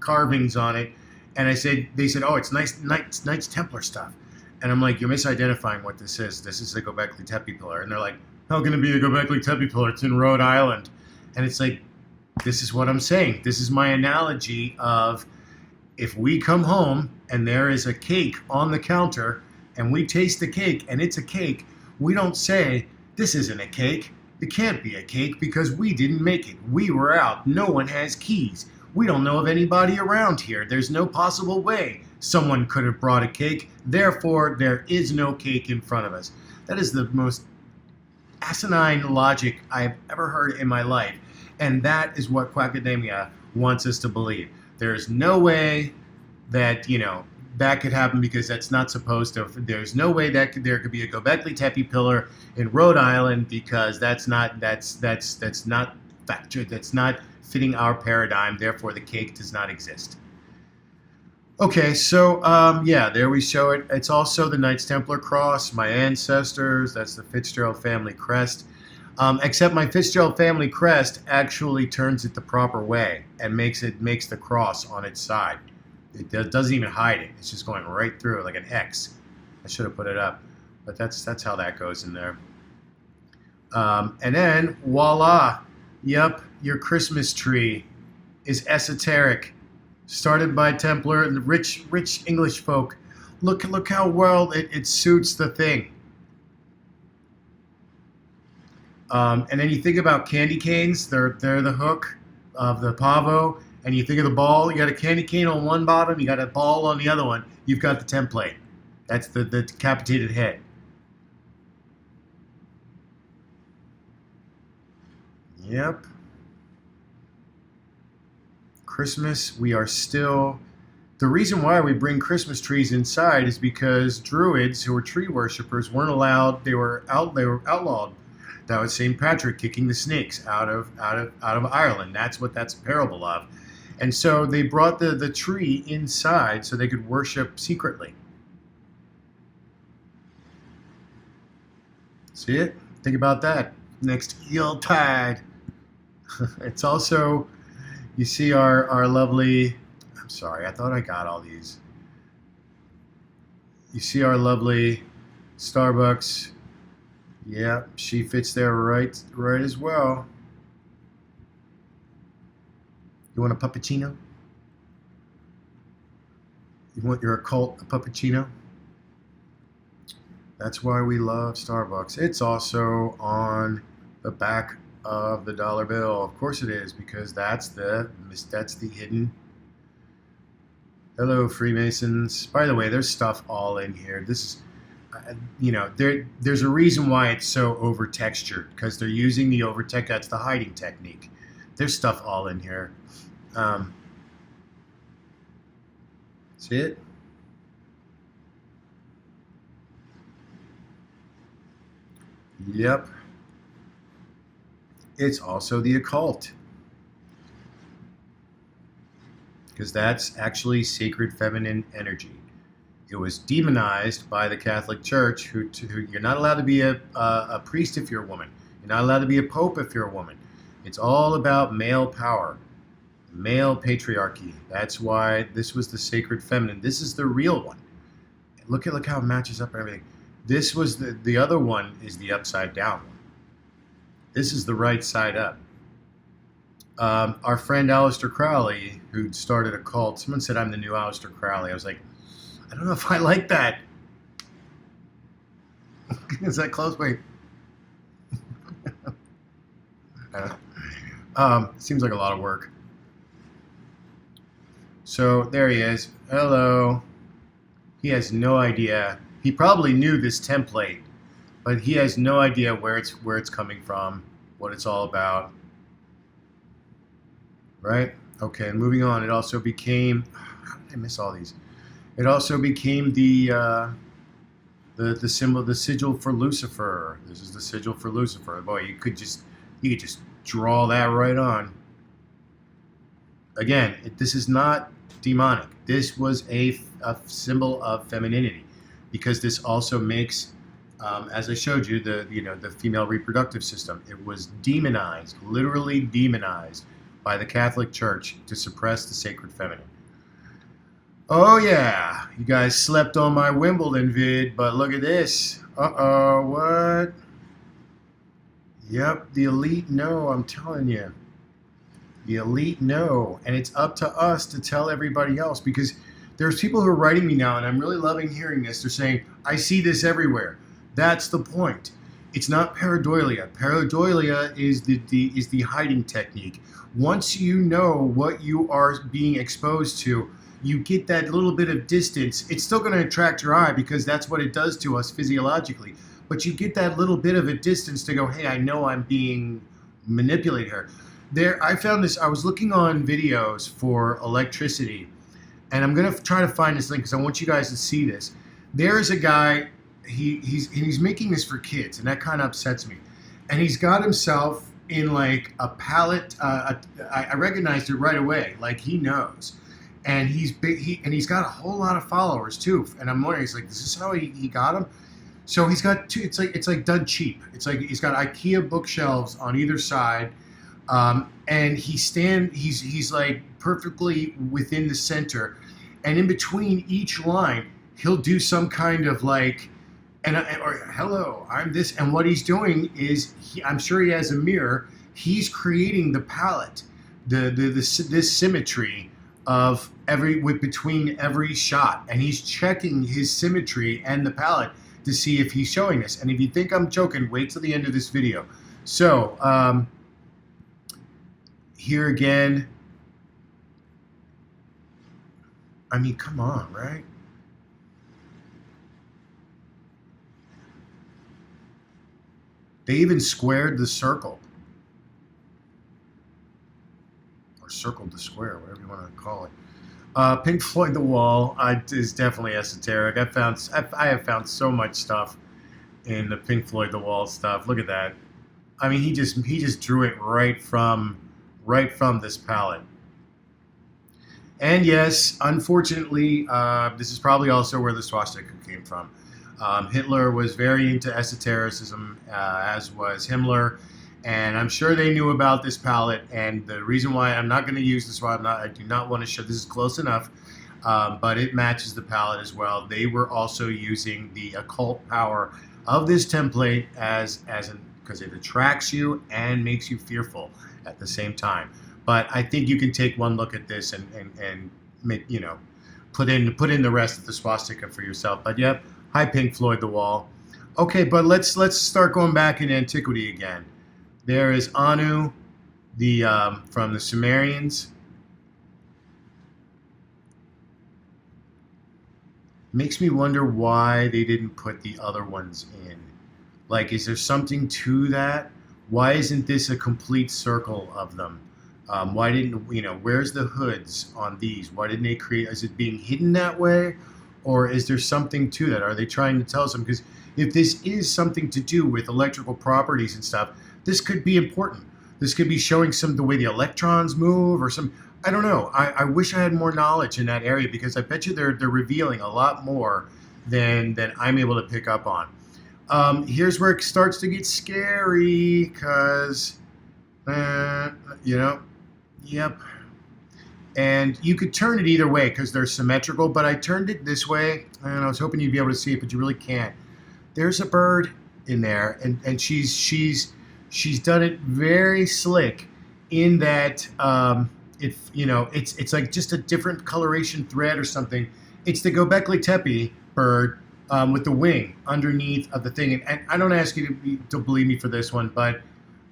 carvings on it. And they said, oh, it's nice Templar stuff. And I'm like, you're misidentifying what this is. This is the Göbekli Tepe pillar. And they're like, how can it be a Göbekli Tepe pillar? It's in Rhode Island. And it's like, this is what I'm saying. This is my analogy of if we come home and there is a cake on the counter and we taste the cake and it's a cake, we don't say, this isn't a cake. It can't be a cake because we didn't make it. We were out. No one has keys. We don't know of anybody around here. There's no possible way someone could have brought a cake. Therefore, there is no cake in front of us. That is the most asinine logic I've ever heard in my life. And that is what Quackademia wants us to believe. There's no way that, that could happen because that's not supposed to. There's no way that there could be a Göbekli Tepe pillar in Rhode Island because that's not factor. That's not fitting our paradigm. Therefore, the cake does not exist. Okay, so yeah, there we show it. It's also the Knights Templar cross, my ancestors. That's the Fitzgerald family crest. Except my Fitzgerald family crest actually turns it the proper way and makes the cross on its side. It doesn't even hide it. It's just going right through it like an X. I should have put it up, but that's how that goes in there. And then voila, yep, your Christmas tree is esoteric. Started by Templar and rich English folk. Look how well it suits the thing. And then you think about candy canes. They're the hook of the pavo. And you think of the ball. You got a candy cane on one bottom. You got a ball on the other one. You've got the template. That's the decapitated head. Yep. Christmas, we are still... The reason why we bring Christmas trees inside is because Druids, who were tree worshippers, weren't allowed. They were outlawed. That was St. Patrick kicking the snakes out of Ireland. That's what that's a parable of. And so they brought the tree inside so they could worship secretly. See it? Think about that. Next Yuletide. It's also... You see our lovely, I'm sorry, I thought I got all these. You see our lovely Starbucks. Yeah, she fits there right as well. You want a puppuccino? You want your occult a puppuccino? That's why we love Starbucks. It's also on the back of the dollar bill. Of course it is, because that's the hidden. Hello, Freemasons. By the way, there's stuff all in here. This is, there's a reason why it's so over textured, because they're using the over tech. That's the hiding technique. There's stuff all in here. See it? Yep. It's also the occult, because that's actually sacred feminine energy. It was demonized by the Catholic Church, who you're not allowed to be a priest if you're a woman. You're not allowed to be a pope if you're a woman. It's all about male power, male patriarchy. That's why this was the sacred feminine. This is the real one. Look how it matches up and everything. This was the other one is the upside down one. This is the right side up. Our friend Aleister Crowley, who started a cult, someone said I'm the new Aleister Crowley. I was like, I don't know if I like that. Is that close? Wait. Seems like a lot of work. So there he is. Hello. He has no idea. He probably knew this template, but he has no idea where it's coming from, what it's all about. Right? Okay, moving on. It also became, how did I miss all these? It also became the symbol, the sigil for Lucifer. This is the sigil for Lucifer. Boy, you could just draw that right on. Again, this is not demonic. This was a symbol of femininity, because this also makes, as I showed you, the female reproductive system. It was demonized, literally demonized, by the Catholic Church to suppress the sacred feminine. Oh yeah, you guys slept on my Wimbledon vid, but look at this. Uh-oh, what? Yep, the elite know, I'm telling you. The elite know, and it's up to us to tell everybody else, because there's people who are writing me now, and I'm really loving hearing this. They're saying, I see this everywhere. That's the point. It's not pareidolia. Pareidolia is the hiding technique. Once you know what you are being exposed to, you get that little bit of distance. It's still going to attract your eye, because that's what it does to us physiologically. but you get that little bit of a distance to go, hey, I know I'm being manipulated here. There, I found this. I was looking on videos for electricity, and I'm gonna try to find this link because I want you guys to see this. There is a guy. He's making this for kids, and that kind of upsets me. And he's got himself in like a pallet. I recognized it right away. Like he knows, and he's big. He's got a whole lot of followers too. And I'm wondering, he's like, this is how he got them. So he's got two. It's like done cheap. It's like he's got IKEA bookshelves on either side. And he's like perfectly within the center, and in between each line, he'll do some kind of like, or hello, I'm this, and what he's doing is, I'm sure he has a mirror. He's creating the palette, this symmetry of between every shot, and he's checking his symmetry and the palette to see if he's showing this. And if you think I'm joking, wait till the end of this video. So. Here again, I mean, come on, right? They even squared the circle, or circled the square, whatever you want to call it. Pink Floyd The Wall is definitely esoteric. I have found so much stuff in the Pink Floyd The Wall stuff. Look at that. I mean, he just drew it right from this palette. And yes, unfortunately, this is probably also where the swastika came from. Hitler was very into esotericism, as was Himmler, and I'm sure they knew about this palette. And the reason why I'm not going to use this one, I do not want to show, this is close enough, but it matches the palette as well. They were also using the occult power of this template because it attracts you and makes you fearful at the same time. But I think you can take one look at this and make, put in the rest of the swastika for yourself. But yep, hi Pink Floyd The Wall. Okay, but let's start going back in antiquity again. There is Anu, from the Sumerians. Makes me wonder why they didn't put the other ones in. Like, is there something to that? Why isn't this a complete circle of them? Why didn't, where's the hoods on these? Why didn't they create, is it being hidden that way? Or is there something to that? Are they trying to tell us something? Because if this is something to do with electrical properties and stuff, this could be important. This could be showing the way the electrons move or I don't know. I wish I had more knowledge in that area, because I bet you they're revealing a lot more than I'm able to pick up on. Here's where it starts to get scary, because, yep. And you could turn it either way because they're symmetrical, but I turned it this way, and I was hoping you'd be able to see it, but you really can't. There's a bird in there, and she's done it very slick in that, it's like just a different coloration thread or something. It's the Göbekli Tepe bird, with the wing underneath of the thing. And I don't ask you to believe me for this one, but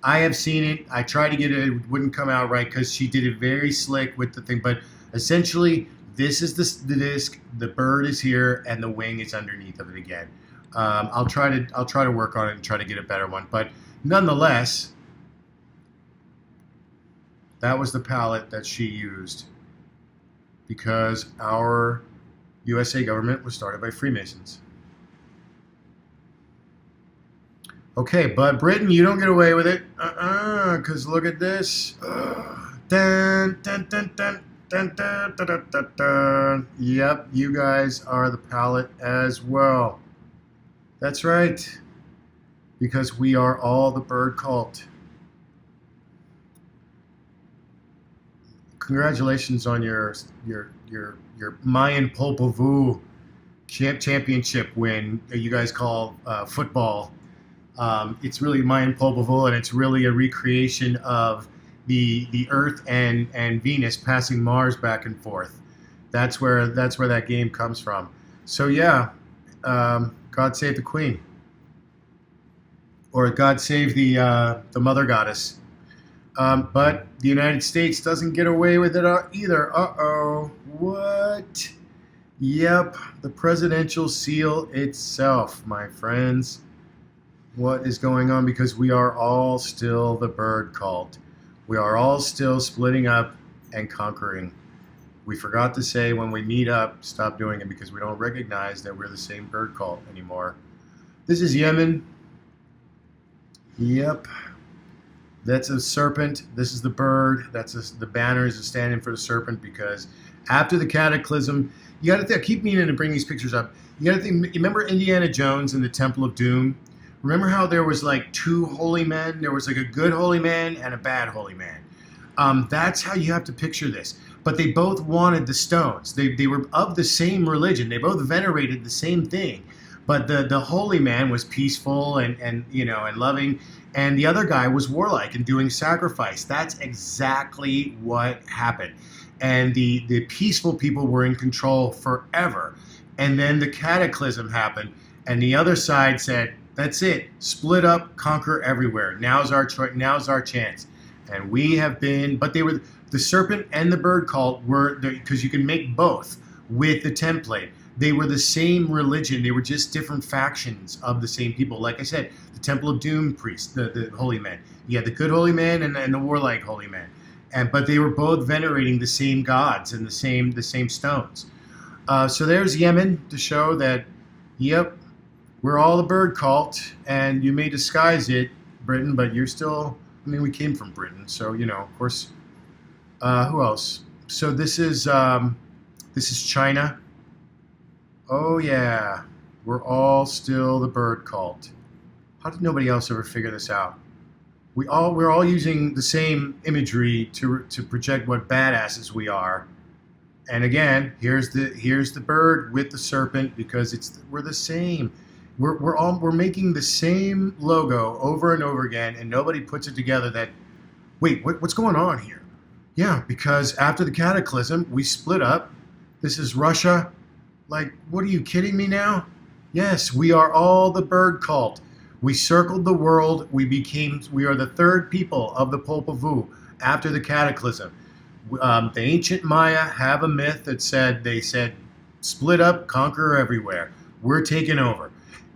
I have seen it. I tried to get it. It wouldn't come out right because she did it very slick with the thing. But essentially, this is the disc. The bird is here, and the wing is underneath of it again. I'll try to work on it and try to get a better one. But nonetheless, that was the palette that she used, because our USA government was started by Freemasons. Okay, but Britain, you don't get away with it. Because look at this. Dun, dun, dun, dun, dun, dun, dun, dun, dun, dun. Yep, you guys are the palette as well. That's right. Because we are all the bird cult. Congratulations on your Mayan Popol Vuh championship win. You guys call football. It's really Mayan Popol Vuh, and it's really a recreation of the Earth and Venus passing Mars back and forth. That's where that game comes from. So yeah, God save the Queen, or God save the Mother Goddess. But the United States doesn't get away with it either. Uh-oh. What? Yep, the presidential seal itself, my friends. what is going on, because we are all still the bird cult. We are all still splitting up and conquering. We forgot to say when we meet up, stop doing it, because we don't recognize that we're the same bird cult anymore. This is Yemen. Yep. That's a serpent. This is the bird. The banner is standing for the serpent, because after the cataclysm, you got to think. I keep meaning to bring these pictures up. You got to think. You remember Indiana Jones and the Temple of Doom? Remember how there was like two holy men? There was like a good holy man and a bad holy man. That's how you have to picture this. But they both wanted the stones. They were of the same religion. They both venerated the same thing. But the holy man was peaceful and loving, and the other guy was warlike and doing sacrifice. That's exactly what happened. And the peaceful people were in control forever. And then the cataclysm happened, and the other side said, "That's it. Split up, conquer everywhere. Now's our chance." And we have been, but they were the serpent and the bird cult were, because you can make both with the template. They were the same religion. They were just different factions of the same people. Like I said, the Temple of Doom priests, the holy men. You had the good holy man and the warlike holy man. But they were both venerating the same gods and the same stones. So there's Yemen to show that, yep, we're all the bird cult, and you may disguise it, Britain, but you're still. I mean, we came from Britain, so of course. Who else? So this is China. Oh yeah, we're all still the bird cult. How did nobody else ever figure this out? We're all using the same imagery to project what badasses we are. And again, here's the bird with the serpent, because we're the same. We're making the same logo over and over again, and nobody puts it together that, wait, what's going on here? Yeah, because after the cataclysm, we split up. This is Russia. Like, what are you kidding me now? Yes, we are all the bird cult. We circled the world. We are the third people of the Popol Vuh after the cataclysm. The ancient Maya have a myth that said, split up, conquer everywhere. We're taking over.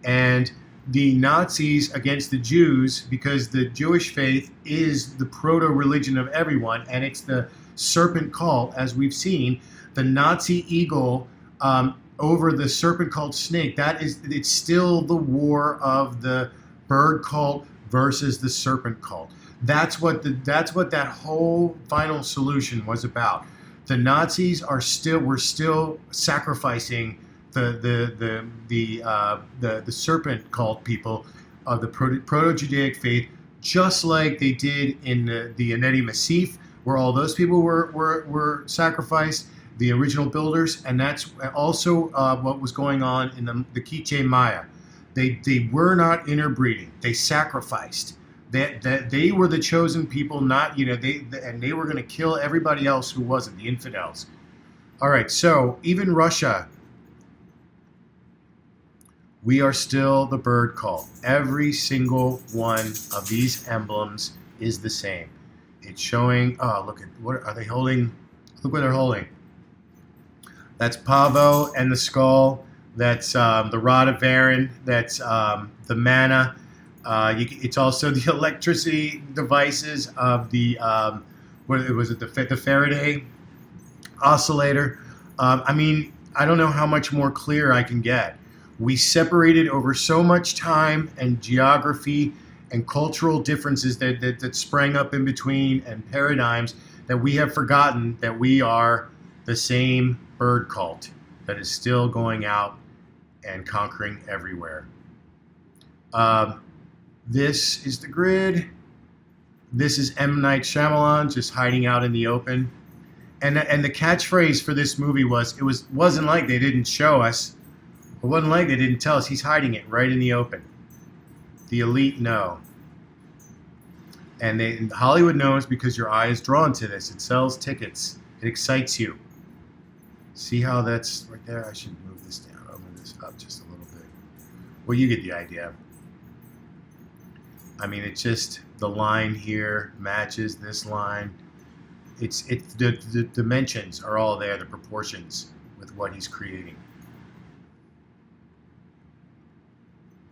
And the Nazis against the Jews, because the Jewish faith is the proto-religion of everyone, and it's the serpent cult, as we've seen. The Nazi eagle over the serpent cult snake, it's still the war of the bird cult versus the serpent cult. That's what that whole final solution was about. The Nazis were still sacrificing the serpent cult people of the proto-Judaic faith, just like they did in the Enedi Massif, where all those people were sacrificed, the original builders, and that's also what was going on in the Quiche Maya. They were not interbreeding. They sacrificed. They were the chosen people, not and they were going to kill everybody else who wasn't, the infidels. All right, so even Russia, we are still the bird cult. Every single one of these emblems is the same. It's showing. Oh, look at what are they holding? Look what they're holding. That's Pavo and the skull. That's the rod of Aaron. That's the manna. It's also the electricity devices of the the Faraday oscillator. I mean, I don't know how much more clear I can get. We separated over so much time and geography and cultural differences that sprang up in between, and paradigms, that we have forgotten that we are the same bird cult that is still going out and conquering everywhere. This is the grid. This is M. Night Shyamalan just hiding out in the open. And the catchphrase for this movie wasn't like they didn't show us. It wasn't like they didn't tell us. He's hiding it right in the open. The elite know. And Hollywood knows, because your eye is drawn to this. It sells tickets. It excites you. See how that's right there? I should move this down. I'll move this up just a little bit. Well, you get the idea. I mean, it's just the line here matches this line. It's the dimensions are all there, the proportions with what he's creating.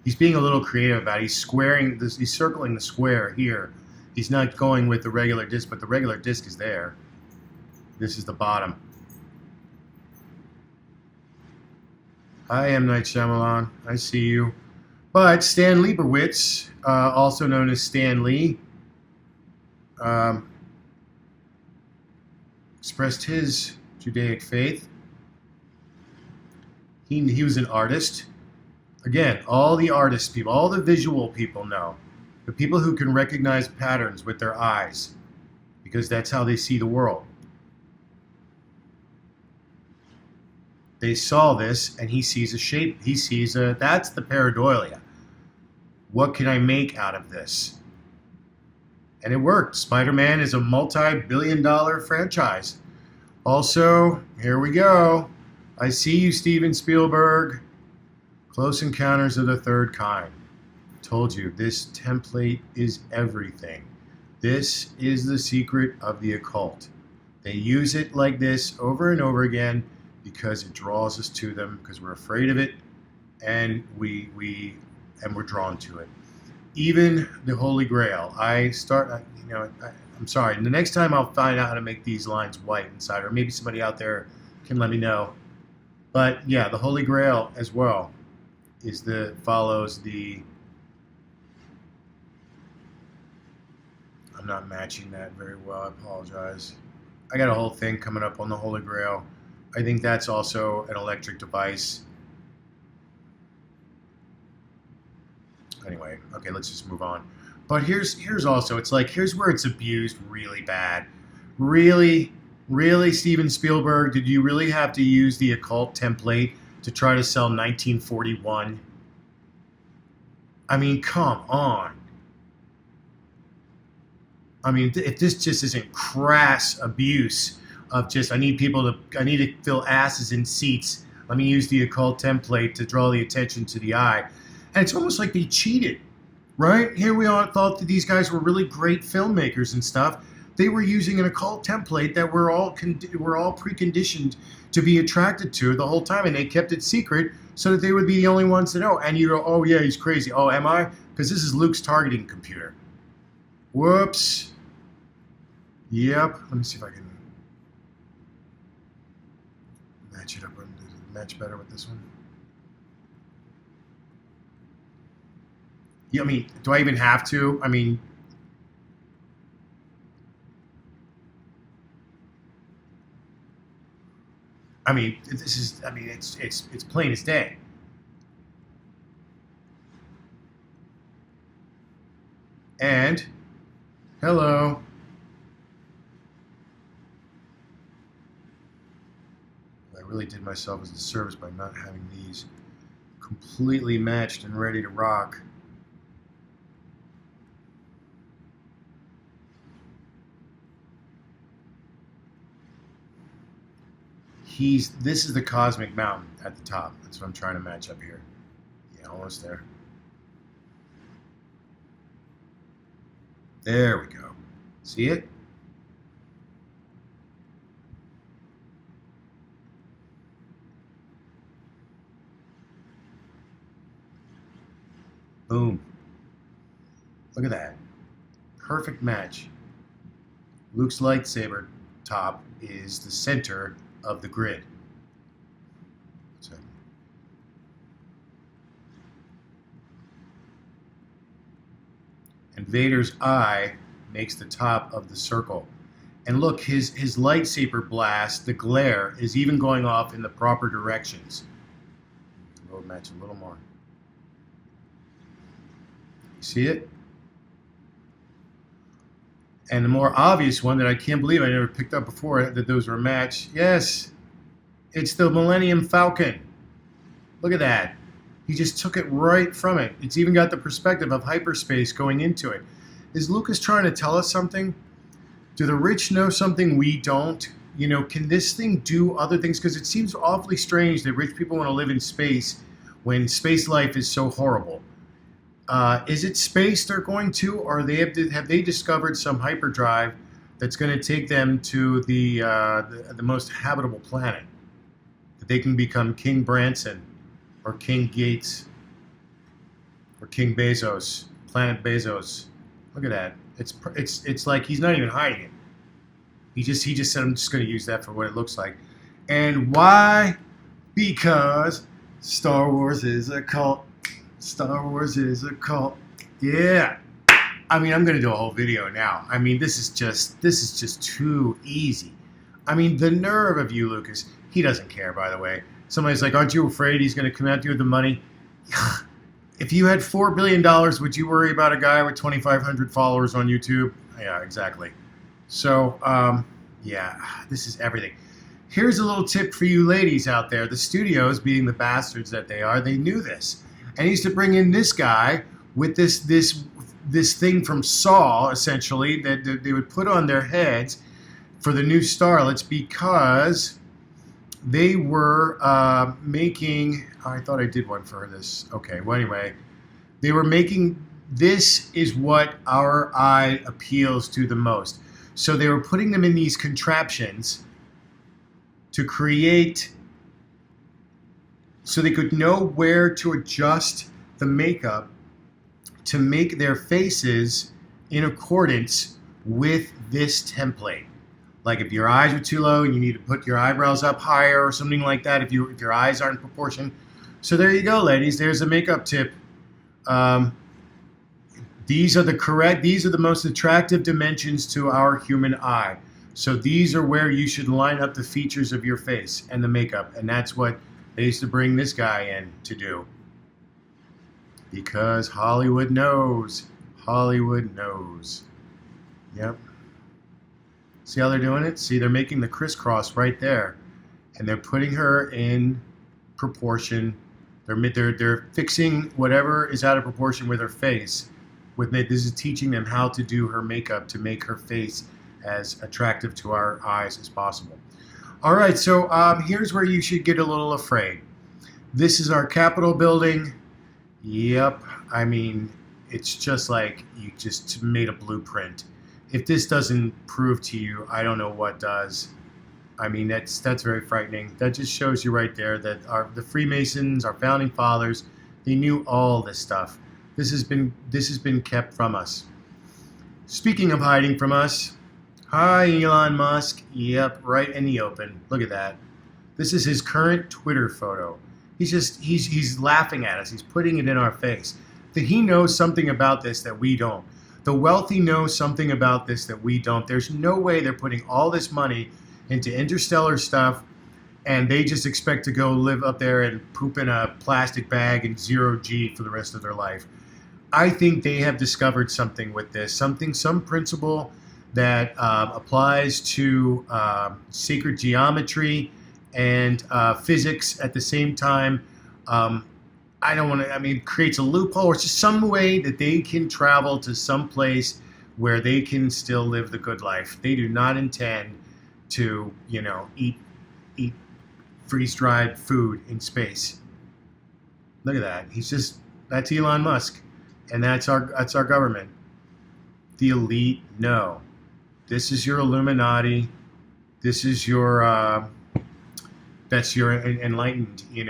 He's being a little creative about it. He's squaring this. He's circling the square here. He's not going with the regular disc, but the regular disc is there. This is the bottom. Hi, M. Night Shyamalan. I see you. But Stan Liebowitz, also known as Stan Lee, expressed his Judaic faith. He was an artist. Again, all the artist people, all the visual people know. The people who can recognize patterns with their eyes, because that's how they see the world. They saw this, and he sees a shape. He sees that's the pareidolia. What can I make out of this? And it worked. Spider-Man is a multi-billion-dollar franchise. Also, here we go. I see you, Steven Spielberg. Close Encounters of the Third Kind. Told you, this template is everything. This is the secret of the occult. They use it like this over and over again because it draws us to them, because we're afraid of it, and we're drawn to it. Even the Holy Grail. I'm sorry. The next time I'll find out how to make these lines white inside, or maybe somebody out there can let me know. But yeah, the Holy Grail as well follows the. I'm not matching that very well. I apologize. I got a whole thing coming up on the Holy Grail. I think that's also an electric device. Anyway, okay, let's just move on. But here's also, it's like, here's where it's abused really bad. Really, Steven Spielberg, did you really have to use the occult template to try to sell 1941? I mean, come on. I mean, if this just isn't crass abuse of just, I need to fill asses in seats. Let me use the occult template to draw the attention to the eye. And it's almost like they cheated, right? Here we all thought that these guys were really great filmmakers and stuff. They were using an occult template that we're all preconditioned to be attracted to the whole time, and they kept it secret so that they would be the only ones to know. And you go, oh yeah, he's crazy. Oh, am I? Because this is Luke's targeting computer. Whoops. Yep. Let me see if I can match it up. Match better with this one. Yeah, I mean, do I even have to? I mean, it's plain as day. And hello. I really did myself a disservice by not having these completely matched and ready to rock. This is the cosmic mountain at the top. That's what I'm trying to match up here. Yeah, almost there. There we go. See it? Boom. Look at that. Perfect match. Luke's lightsaber top is the center of the grid. And Vader's eye makes the top of the circle. And look, his lightsaber blast, the glare, is even going off in the proper directions. We'll match a little more. See it? And the more obvious one that I can't believe I never picked up before, that those were matched. Yes, it's the Millennium Falcon. Look at that. He just took it right from it. It's even got the perspective of hyperspace going into it. Is Lucas trying to tell us something? Do the rich know something we don't? You know, can this thing do other things? Because it seems awfully strange that rich people want to live in space when space life is so horrible. Is it space they're going to, or have they discovered some hyperdrive that's going to take them to the most habitable planet, that they can become King Branson or King Gates? or King Bezos, Planet Bezos. Look at that. It's like he's not even hiding it. He just said, I'm just going to use that for what it looks like. And why? Because Star Wars is a cult. Star Wars is a cult. Yeah. I mean, I'm going to do a whole video now. I mean, this is just too easy. I mean, the nerve of you, Lucas. He doesn't care, by the way. Somebody's like, aren't you afraid he's going to come after you with the money? If you had $4 billion, would you worry about a guy with 2,500 followers on YouTube? Yeah, exactly. So, yeah, this is everything. Here's a little tip for you ladies out there. The studios, being the bastards that they are, they knew this. And he used to bring in this guy with this thing from Saw, essentially, that they would put on their heads for the new starlets because they were making... Oh, I thought I did one for this. Okay, well, anyway. They were making... This is what our eye appeals to the most. So they were putting them in these contraptions to create... So they could know where to adjust the makeup to make their faces in accordance with this template. Like if your eyes are too low and you need to put your eyebrows up higher or something like that, if your eyes aren't in proportion. So there you go, ladies. There's a makeup tip. These are the most attractive dimensions to our human eye. So these are where you should line up the features of your face and the makeup. And that's what they used to bring this guy in to do. Because Hollywood knows. Hollywood knows. Yep. See how they're doing it? See, they're making the crisscross right there. And they're putting her in proportion. They're fixing whatever is out of proportion with her face. This is teaching them how to do her makeup to make her face as attractive to our eyes as possible. All right, so here's where you should get a little afraid. This is our Capitol building. Yep, I mean, it's just like you just made a blueprint. If this doesn't prove to you, I don't know what does. I mean, that's very frightening. That just shows you right there that the Freemasons, our founding fathers, they knew all this stuff. This has been kept from us. Speaking of hiding from us, hi Elon Musk. Yep, right in the open. Look at that. This is his current Twitter photo. He's laughing at us. He's putting it in our face. That he knows something about this that we don't. The wealthy know something about this that we don't. There's no way they're putting all this money into interstellar stuff and they just expect to go live up there and poop in a plastic bag in 0G for the rest of their life. I think they have discovered something with this, some principle that applies to sacred geometry and physics at the same time. Creates a loophole, or it's just some way that they can travel to some place where they can still live the good life. They do not intend to, eat freeze-dried food in space. Look at that. That's Elon Musk, and that's our government. The elite, no. This is your Illuminati. This is your that's your enlightened, and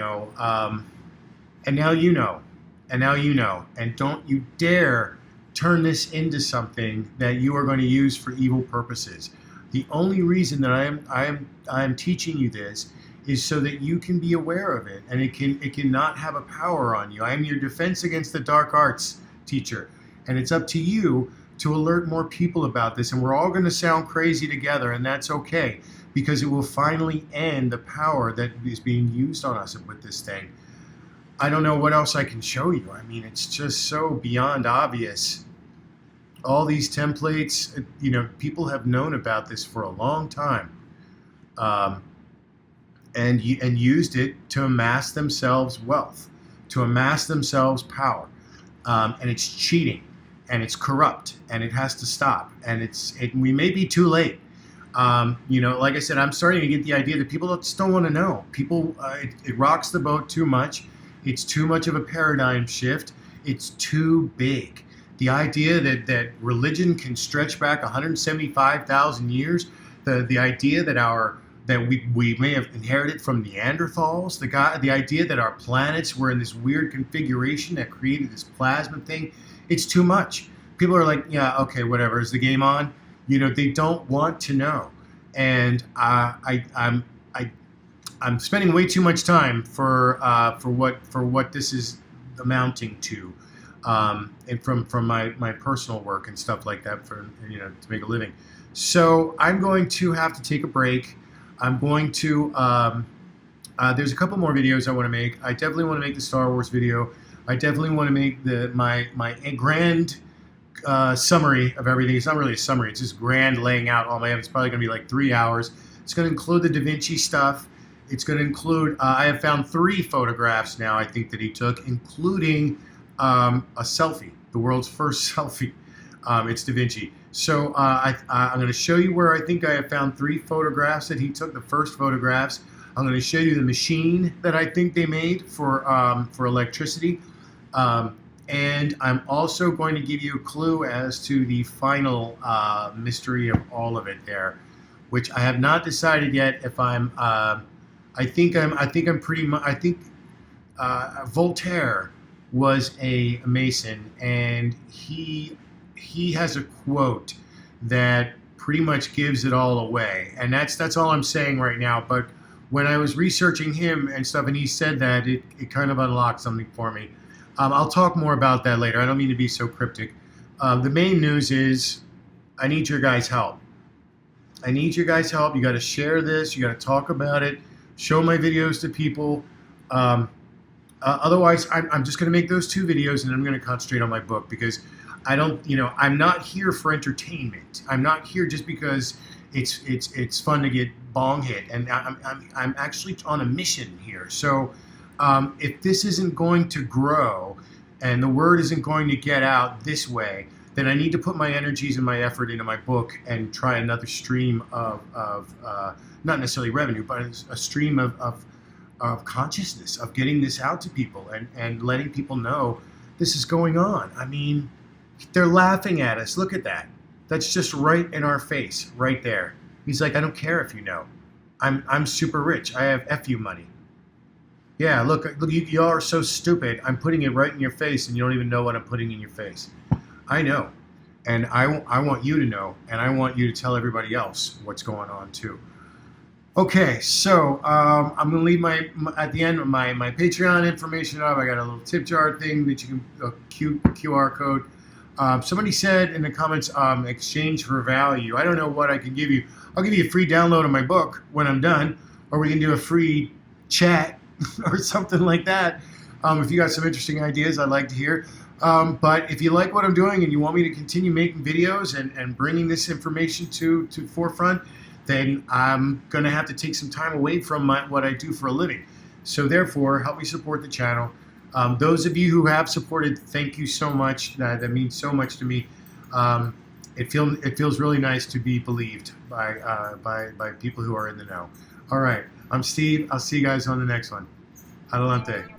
now you know. And now you know. And don't you dare turn this into something that you are going to use for evil purposes. The only reason that I am teaching you this is so that you can be aware of it, and it cannot have a power on you. I am your defense against the dark arts teacher, and it's up to you to alert more people about this. And we're all going to sound crazy together, and that's okay, because it will finally end the power that is being used on us with this thing. I don't know what else I can show you. I mean, it's just so beyond obvious. All these templates, people have known about this for a long time, and used it to amass themselves wealth, to amass themselves power, and it's cheating, and it's corrupt, and it has to stop, and we may be too late. Like I said, I'm starting to get the idea that people just don't want to know. People, it rocks the boat too much. It's too much of a paradigm shift. It's too big. The idea that religion can stretch back 175,000 years, the idea that our that we may have inherited from Neanderthals. The idea that our planets were in this weird configuration that created this plasma thing, it's too much. People are like, yeah, okay, whatever. Is the game on? You know, they don't want to know, and I'm spending way too much time for what this is amounting to, and from my personal work and stuff like that for to make a living. So I'm going to have to take a break. I'm going to there's a couple more videos I want to make. I definitely want to make the Star Wars video. I definitely want to make my grand summary of everything. It's not really a summary. It's just grand laying out all my evidence. It's probably going to be like 3 hours. It's going to include the Da Vinci stuff. It's going to include, I have found 3 photographs now, I think, that he took, including a selfie, the world's first selfie. It's Da Vinci. So I'm going to show you where I think I have found 3 photographs that he took, the first photographs. I'm going to show you the machine that I think they made for electricity. And I'm also going to give you a clue as to the final mystery of all of it there, which I have not decided yet if I'm. I think Voltaire was a Mason, and he has a quote that pretty much gives it all away, and that's all I'm saying right now. But when I was researching him and stuff, and he said that, it kind of unlocked something for me. I'll talk more about that later. I don't mean to be so cryptic. The main news is I need your guys' help. I need your guys' help. You got to share this. You got to talk about it. Show my videos to people. Otherwise, I'm just going to make those 2 videos, and I'm going to concentrate on my book, because I'm not here for entertainment. I'm not here just because it's fun to get bong hit, and I'm actually on a mission here. So if this isn't going to grow and the word isn't going to get out this way, then I need to put my energies and my effort into my book and try another stream of not necessarily revenue, but a stream of consciousness, of getting this out to people and letting people know this is going on. I mean, they're laughing at us. Look at that. That's just right in our face, right there. He's like, I don't care if you know. I'm super rich. I have FU money. Yeah, look, you all are so stupid. I'm putting it right in your face, and you don't even know what I'm putting in your face. I know, and I want you to know, and I want you to tell everybody else what's going on too. Okay, so I'm going to leave at the end my Patreon information up. I got a little tip jar thing that you can QR code. Somebody said in the comments, exchange for value. I don't know what I can give you. I'll give you a free download of my book when I'm done, or we can do a free chat or something like that. If you got some interesting ideas, I'd like to hear. But if you like what I'm doing and you want me to continue making videos and bringing this information to forefront, then I'm going to have to take some time away from what I do for a living. So therefore, help me support the channel. Those of you who have supported, thank you so much. That means so much to me. It feels really nice to be believed by people who are in the know. All right, I'm Steve. I'll see you guys on the next one. Adelante.